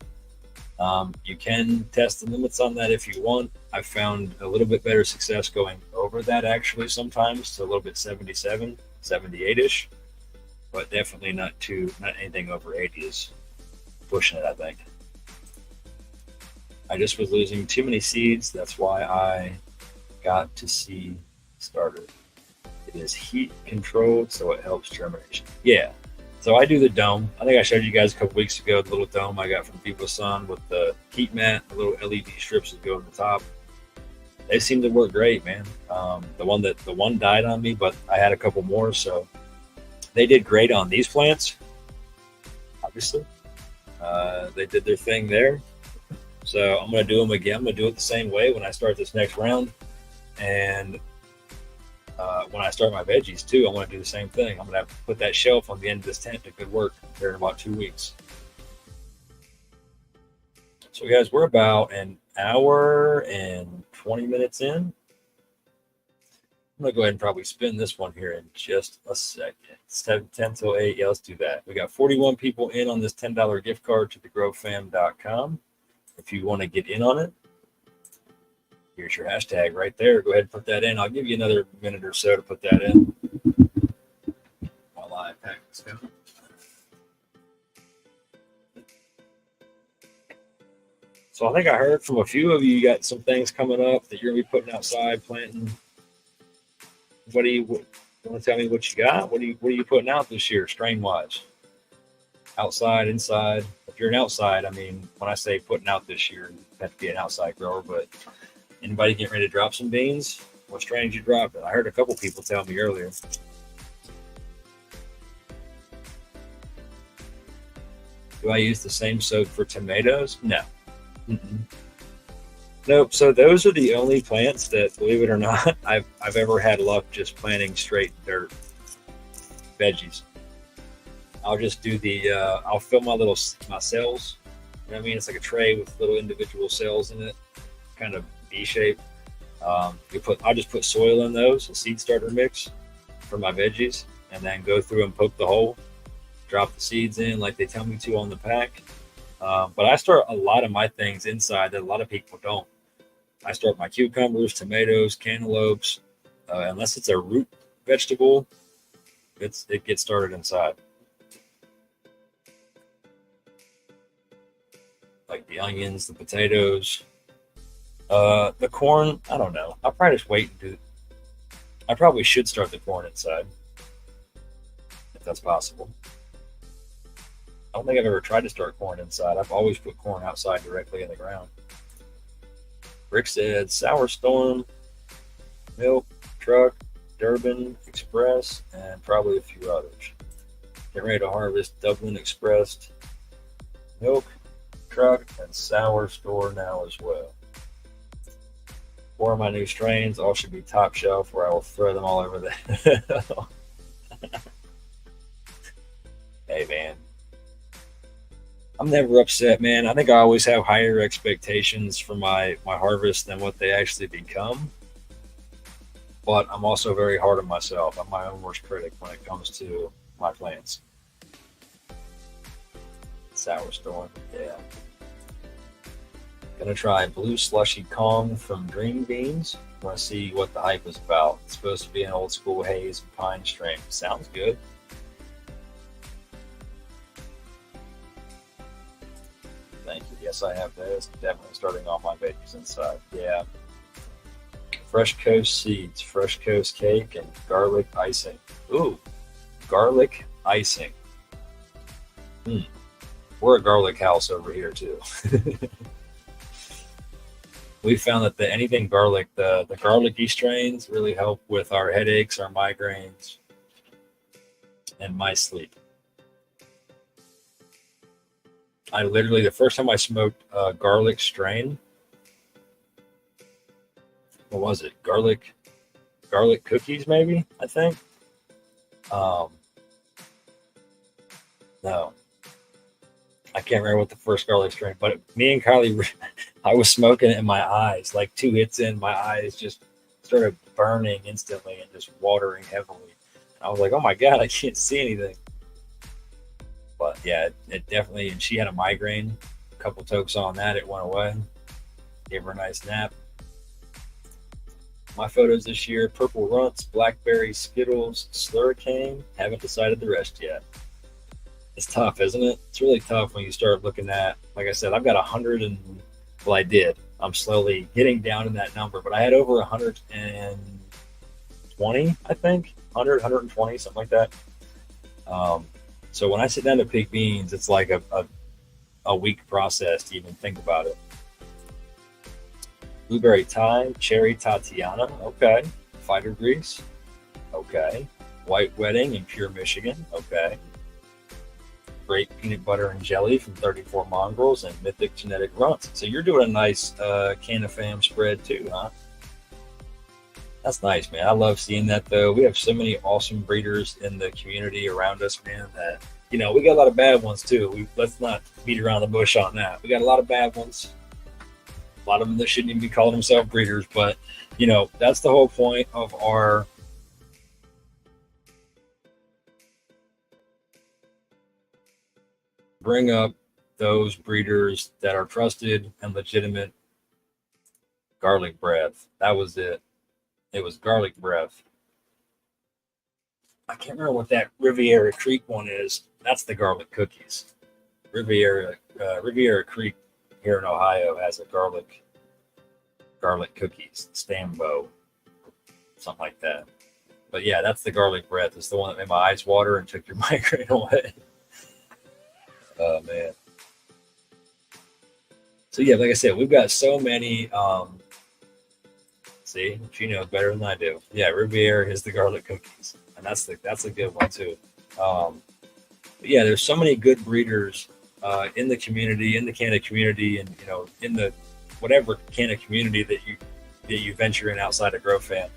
You can test the limits on that if you want. I've found a little bit better success going over that actually sometimes, to a little bit 77, 78-ish, but definitely not anything over 80 is pushing it, I think. I just was losing too many seeds. That's why I got to seed starter. It is heat controlled, so it helps germination. Yeah. So I do the dome. I think I showed you guys a couple weeks ago the little dome I got from VivoSun with the heat mat, the little LED strips that go on the top. They seem to work great, man. The one died on me, but I had a couple more, so they did great on these plants. Obviously, they did their thing there. So I'm going to do them again. I'm going to do it the same way when I start this next round. And when I start my veggies too, I'm going to do the same thing. I'm going to have to put that shelf on the end of this tent that could work here in about 2 weeks. So guys, we're about an hour and 20 minutes in. I'm going to go ahead and probably spin this one here in just a second. It's 10 till 8. Yeah, let's do that. We got 41 people in on this $10 gift card to thegrowfam.com. If you want to get in on it, here's your hashtag right there. Go ahead and put that in. I'll give you another minute or so to put that in while I pack this down. So I think I heard from a few of you got some things coming up that you're going to be putting outside, planting. What do you want to tell me what you got? What are you putting out this year, strain-wise? Outside, inside. If you're an outside, I mean, when I say putting out this year, you have to be an outside grower, but anybody getting ready to drop some beans? What strains you dropping? I heard a couple people tell me earlier. Do I use the same soak for tomatoes? No. Nope. So those are the only plants that, believe it or not, I've ever had luck just planting straight dirt veggies. I'll just do I'll fill my cells. You know what I mean? It's like a tray with little individual cells in it, kind of V shape. I'll just put soil in those, a seed starter mix, for my veggies, and then go through and poke the hole, drop the seeds in like they tell me to on the pack. But I start a lot of my things inside that a lot of people don't. I start my cucumbers, tomatoes, cantaloupes, unless it's a root vegetable, it gets started inside. Like the onions, the potatoes, the corn. I don't know. I'll probably just wait and do. I probably should start the corn inside, if that's possible. I don't think I've ever tried to start corn inside. I've always put corn outside directly in the ground. Rick said Sour Storm, Milk, Truck, Durban Express, and probably a few others. Getting ready to harvest Dublin Express, Milk, Truck, and Sour Store now as well. 4 of my new strains all should be top shelf, where I will throw them all over the. Hey man, I'm never upset, man. I think I always have higher expectations for my harvest than what they actually become. But I'm also very hard on myself. I'm my own worst critic when it comes to my plants. Sour Storm, yeah. Gonna try Blue Slushy Kong from Dream Beans. Want to see what the hype is about. It's supposed to be an old school haze and pine strain. Sounds good. Thank you. Yes, I have this. Definitely starting all my veggies inside. Yeah. Fresh Coast seeds, Fresh Coast cake, and garlic icing. Ooh, garlic icing. We're a garlic house over here too. We found that anything garlic, the garlicky strains really help with our headaches, our migraines, and my sleep. I literally, the first time I smoked a garlic strain, what was it? Garlic cookies, maybe, I think. No, I can't remember what the first garlic strain, but me and Kylie, I was smoking it in my eyes, like 2 hits in, my eyes just started burning instantly and just watering heavily. I was like, oh my God, I can't see anything. But yeah, it definitely, and she had a migraine, a couple tokes on that, it went away. Gave her a nice nap. My photos this year: Purple Runts, Blackberry, Skittles, Slurricane. Haven't decided the rest yet. It's tough, isn't it? It's really tough when you start looking at, like I said, I've got 100 and, well, I did. I'm slowly getting down in that number, but I had over 120, I think. 100, 120, something like that. So when I sit down to pick beans, it's like a week process to even think about it. Blueberry Thai, Cherry Tatiana, okay. Fighter Grease, okay. White Wedding in Pure Michigan, okay. Great Peanut Butter and Jelly from 34 Mongrels, and Mythic Genetic Runts. So you're doing a nice Can of Fam spread too, huh? That's nice, man. I love seeing that, though. We have so many awesome breeders in the community around us, man, that, you know, we got a lot of bad ones too. Let's not beat around the bush on that. We got a lot of bad ones. A lot of them that shouldn't even be calling themselves breeders, but, you know, that's the whole point of our bring up those breeders that are trusted and legitimate. Garlic Breath. That was it. It was Garlic Breath. I can't remember what that Riviera Creek one is. That's the garlic cookies. Riviera Creek here in Ohio has a garlic cookies, Stambo, something like that. But yeah, that's the Garlic Breath. It's the one that made my eyes water and took your migraine away. Oh man. So yeah, like I said, we've got so many. See, she knows better than I do. Yeah, Riviera is the garlic cookies, and that's a good one too. But yeah, there's so many good breeders in the community, in the Canna community, and, you know, in the whatever Canna community that you venture in outside of Grow Fam.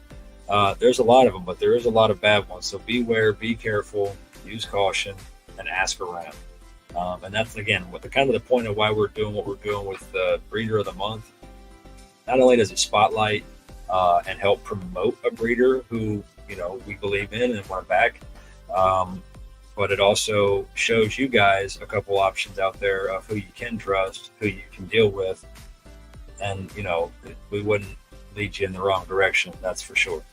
There's a lot of them, but there is a lot of bad ones. So beware, be careful, use caution, and ask around. And that's, again, what the point of why we're doing what we're doing with the Breeder of the Month. Not only does it spotlight and help promote a breeder who we believe in and want to back. But it also shows you guys a couple options out there of who you can trust, who you can deal with, and we wouldn't lead you in the wrong direction. That's for sure.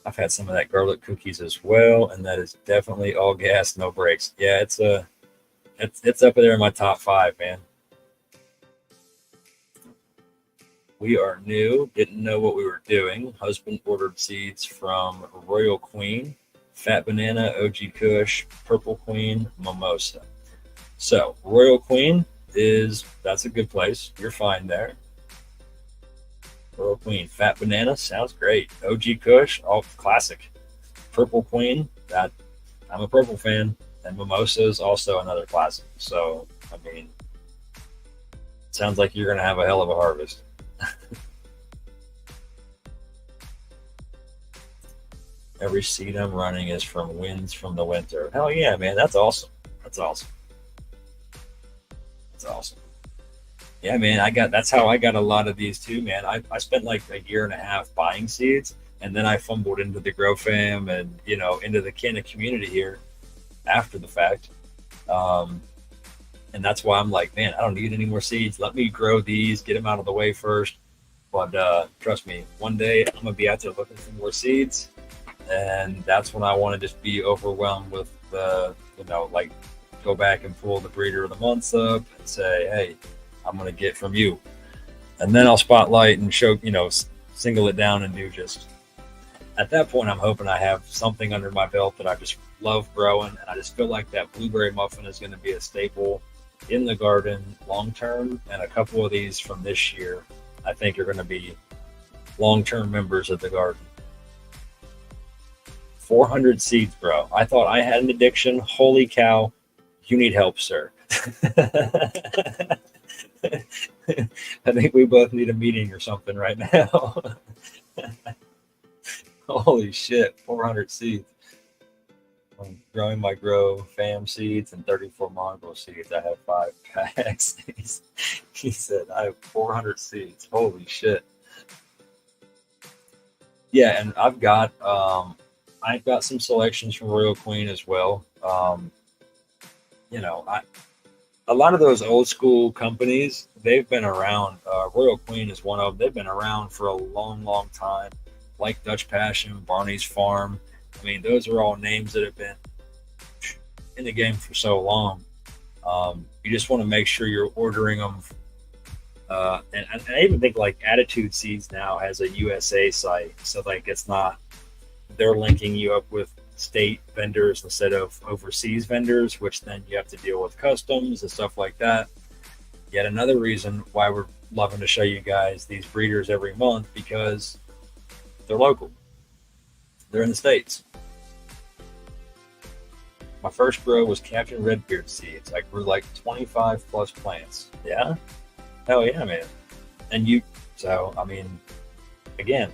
I've had some of that garlic cookies as well, and that is definitely all gas, no brakes. Yeah, it's up there in my top 5, man. We are new, didn't know what we were doing. Husband ordered seeds from Royal Queen, Fat Banana, OG Kush, Purple Queen, Mimosa. So Royal Queen that's a good place. You're fine there. Royal Queen, Fat Banana, sounds great. OG Kush, all classic. Purple Queen, that I'm a purple fan, and Mimosa is also another classic. So sounds like you're gonna have a hell of a harvest. Every seed I'm running is from Winds from the Winter. Hell yeah, man. That's awesome. That's awesome. Yeah, man. That's how I got a lot of these too, man. I spent like a year and a half buying seeds, and then I fumbled into the Grow Fam and into the Canna community here after the fact. And that's why I'm like, man, I don't need any more seeds. Let me grow these, get them out of the way first. But trust me, one day I'm gonna be out there looking for more seeds, and that's when I want to just be overwhelmed with like go back and pull the breeder of the month up and say, hey, I'm gonna get from you, and then I'll spotlight and show, single it down and do just. At that point, I'm hoping I have something under my belt that I just love growing, and I just feel like that blueberry muffin is going to be a staple in the garden long term. And a couple of these from this year, I think, are going to be long-term members of the garden. 400 seeds, bro. I thought I had an addiction. Holy cow. You need help, sir. I think we both need a meeting or something right now. Holy shit, 400 seeds. I'm growing my Grow Fam seeds and 34 mongrel seeds. I have 5 packs. He said, I have 400 seeds. Holy shit. Yeah, and I've got some selections from Royal Queen as well. A lot of those old school companies, they've been around. Royal Queen is one of them. They've been around for a long, long time. Like Dutch Passion, Barney's Farm. Those are all names that have been in the game for so long. You just want to make sure you're ordering them. And I even think like Attitude Seeds now has a USA site. So like they're linking you up with state vendors instead of overseas vendors, which then you have to deal with customs and stuff like that. Yet another reason why we're loving to show you guys these breeders every month, because they're local. They're in the States. My first grow was Captain Redbeard seeds. I grew like 25 plus plants. Yeah? Hell yeah, man. And again,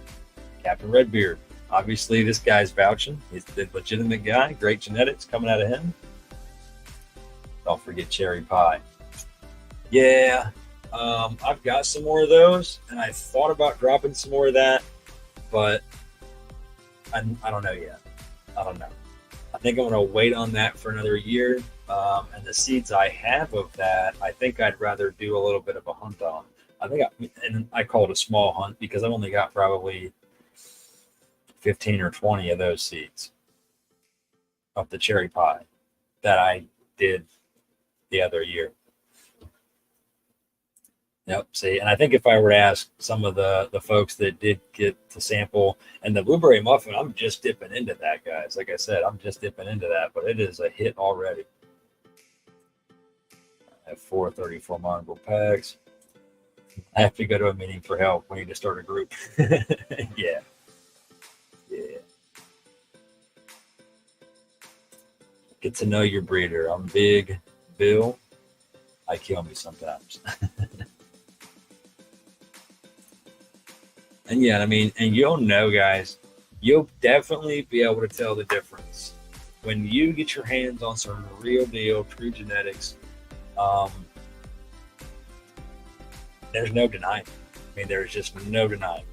Captain Redbeard. Obviously, this guy's vouching. He's a legitimate guy. Great genetics coming out of him. Don't forget Cherry Pie. Yeah, I've got some more of those, and I thought about dropping some more of that, but I don't know yet. I don't know. I think I'm going to wait on that for another year. And the seeds I have of that, I think I'd rather do a little bit of a hunt on. I call it a small hunt because I've only got probably 15 or 20 of those seeds of the Cherry Pie that I did the other year. Yep. See, and I think if I were to ask some of the folks that did get to sample, and the blueberry muffin, I'm just dipping into that, guys. Like I said, I'm just dipping into that, but it is a hit already. I have 434 mongrel packs. I have to go to a meeting for help. We need to start a group. Yeah. Get to know your breeder. I'm Big Bill. I kill me sometimes. And yeah, and you'll know, guys, you'll definitely be able to tell the difference when you get your hands on some real deal, true genetics. There's no denying. There's just no denying.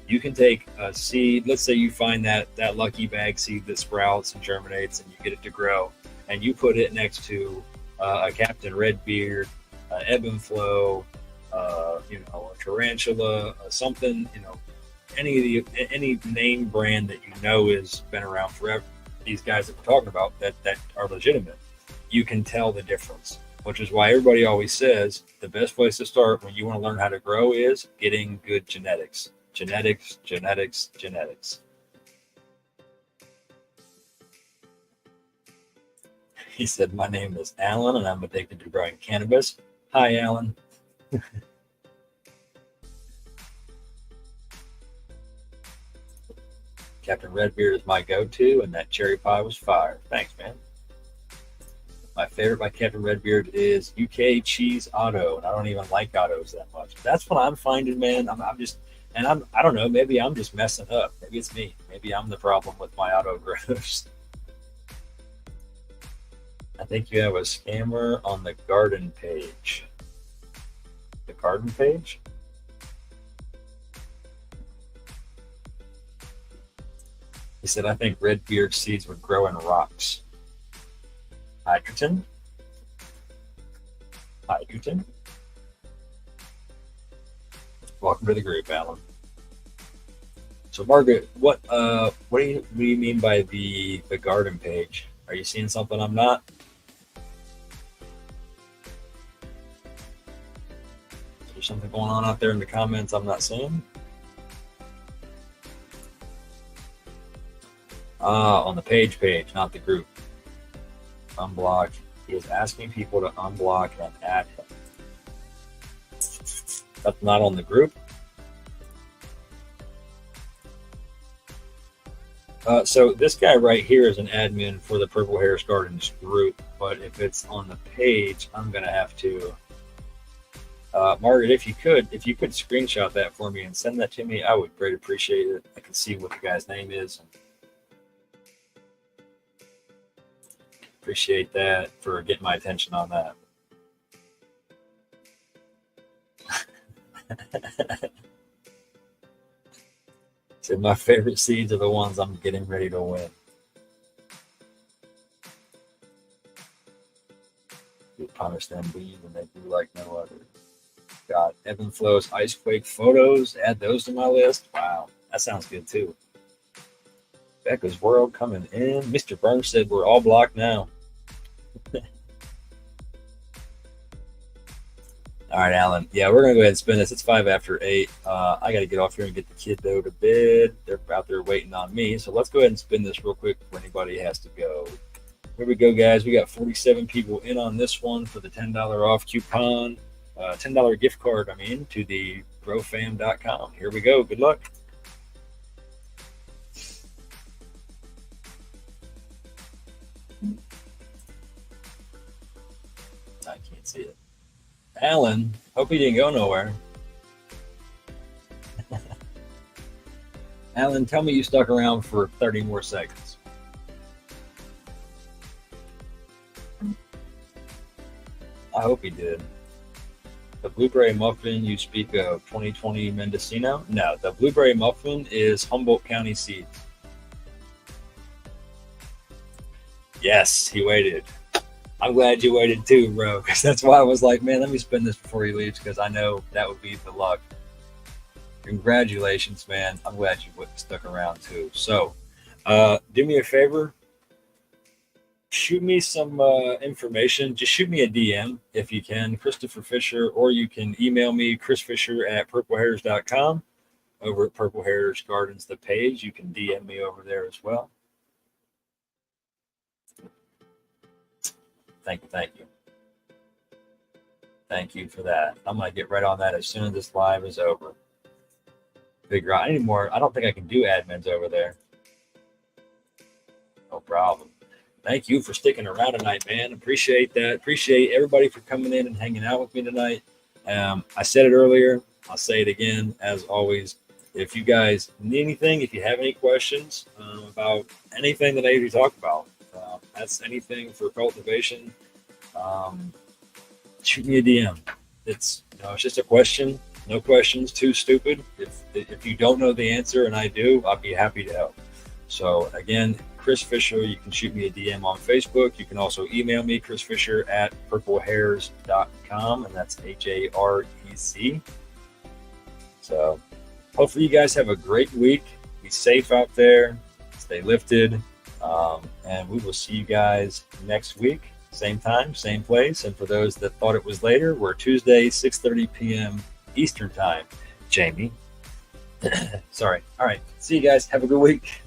You can take a seed. Let's say you find that lucky bag seed that sprouts and germinates, and you get it to grow, and you put it next to a Captain Redbeard, Ebb and Flow, a Tarantula, something, any name brand that you know has been around forever. These guys that we're talking about that are legitimate, you can tell the difference. Which is why everybody always says the best place to start when you want to learn how to grow is getting good genetics. Genetics, genetics, genetics. He said, my name is Alan and I'm addicted to growing cannabis. Hi, Alan. Captain Redbeard is my go-to, and that cherry pie was fire. Thanks, man. My favorite by Captain Redbeard is UK Cheese Auto, and I don't even like autos that much. That's what I'm finding, man. I don't know, maybe I'm just messing up. Maybe it's me. Maybe I'm the problem with my auto grows. I think you have a scammer on the garden page. The garden page? He said, I think Redbeard seeds would grow in rocks. Hydrogen? Welcome to the group, Alan. So, Margaret, what do you mean by the garden page? Are you seeing something I'm not? Is there something going on out there in the comments I'm not seeing? On the page, not the group. Unblock. He is asking people to unblock and add him. That's not on the group. So this guy right here is an admin for the Purple Harris Gardens group, but if it's on the page, I'm gonna have to. Margaret, if you could screenshot that for me and send that to me, I would greatly appreciate it. I can see what the guy's name is. Appreciate that for getting my attention on that. So my favorite seeds are the ones I'm getting ready to win. You punish them bees and they grew like no other. Got Ebb and Flow's Icequake photos. Add those to my list. Wow, that sounds good too. Becca's World coming in. Mr. Burns said we're all blocked now. All right, Alan. Yeah, we're going to go ahead and spin this. It's 5 after 8. I got to get off here and get the kid though to bed. They're out there waiting on me. So let's go ahead and spin this real quick before anybody has to go. Here we go, guys. We got 47 people in on this one for the $10 off coupon. $10 gift card, to the growfam.com. Here we go. Good luck. I can't see it. Alan, hope he didn't go nowhere. Alan, tell me you stuck around for 30 more seconds. I hope he did. The blueberry muffin you speak of, 2020 Mendocino? No, the blueberry muffin is Humboldt County seeds. Yes, he waited. I'm glad you waited too, bro, because that's why I was like, man, let me spin this before he leaves, because I know that would be the luck. Congratulations, man. I'm glad you stuck around too. So, do me a favor. Shoot me some information. Just shoot me a DM if you can, Christopher Fisher, or you can email me, chrisfisher@purplehairs.com. Over at Purple Hairs Gardens, the page. You can DM me over there as well. Thank you. Thank you for that. I'm going to get right on that as soon as this live is over. Figure out anymore. I don't think I can do admins over there. No problem. Thank you for sticking around tonight, man. Appreciate that. Appreciate everybody for coming in and hanging out with me tonight. I said it earlier. I'll say it again, as always. If you guys need anything, if you have any questions about anything that I usually talk about, that's anything for cultivation, shoot me a DM. It's it's just a question. No questions too stupid. If you don't know the answer and I do, I'll be happy to help. So again, Chris Fisher, you can shoot me a DM on Facebook. You can also email me, chrisfisher@purplehairs.com, and that's HAREC. So hopefully you guys have a great week. Be safe out there. Stay lifted. And we will see you guys next week. Same time, same place. And for those that thought it was later, we're Tuesday, 6:30 p.m. Eastern time. Jamie. Sorry. All right. See you guys. Have a good week.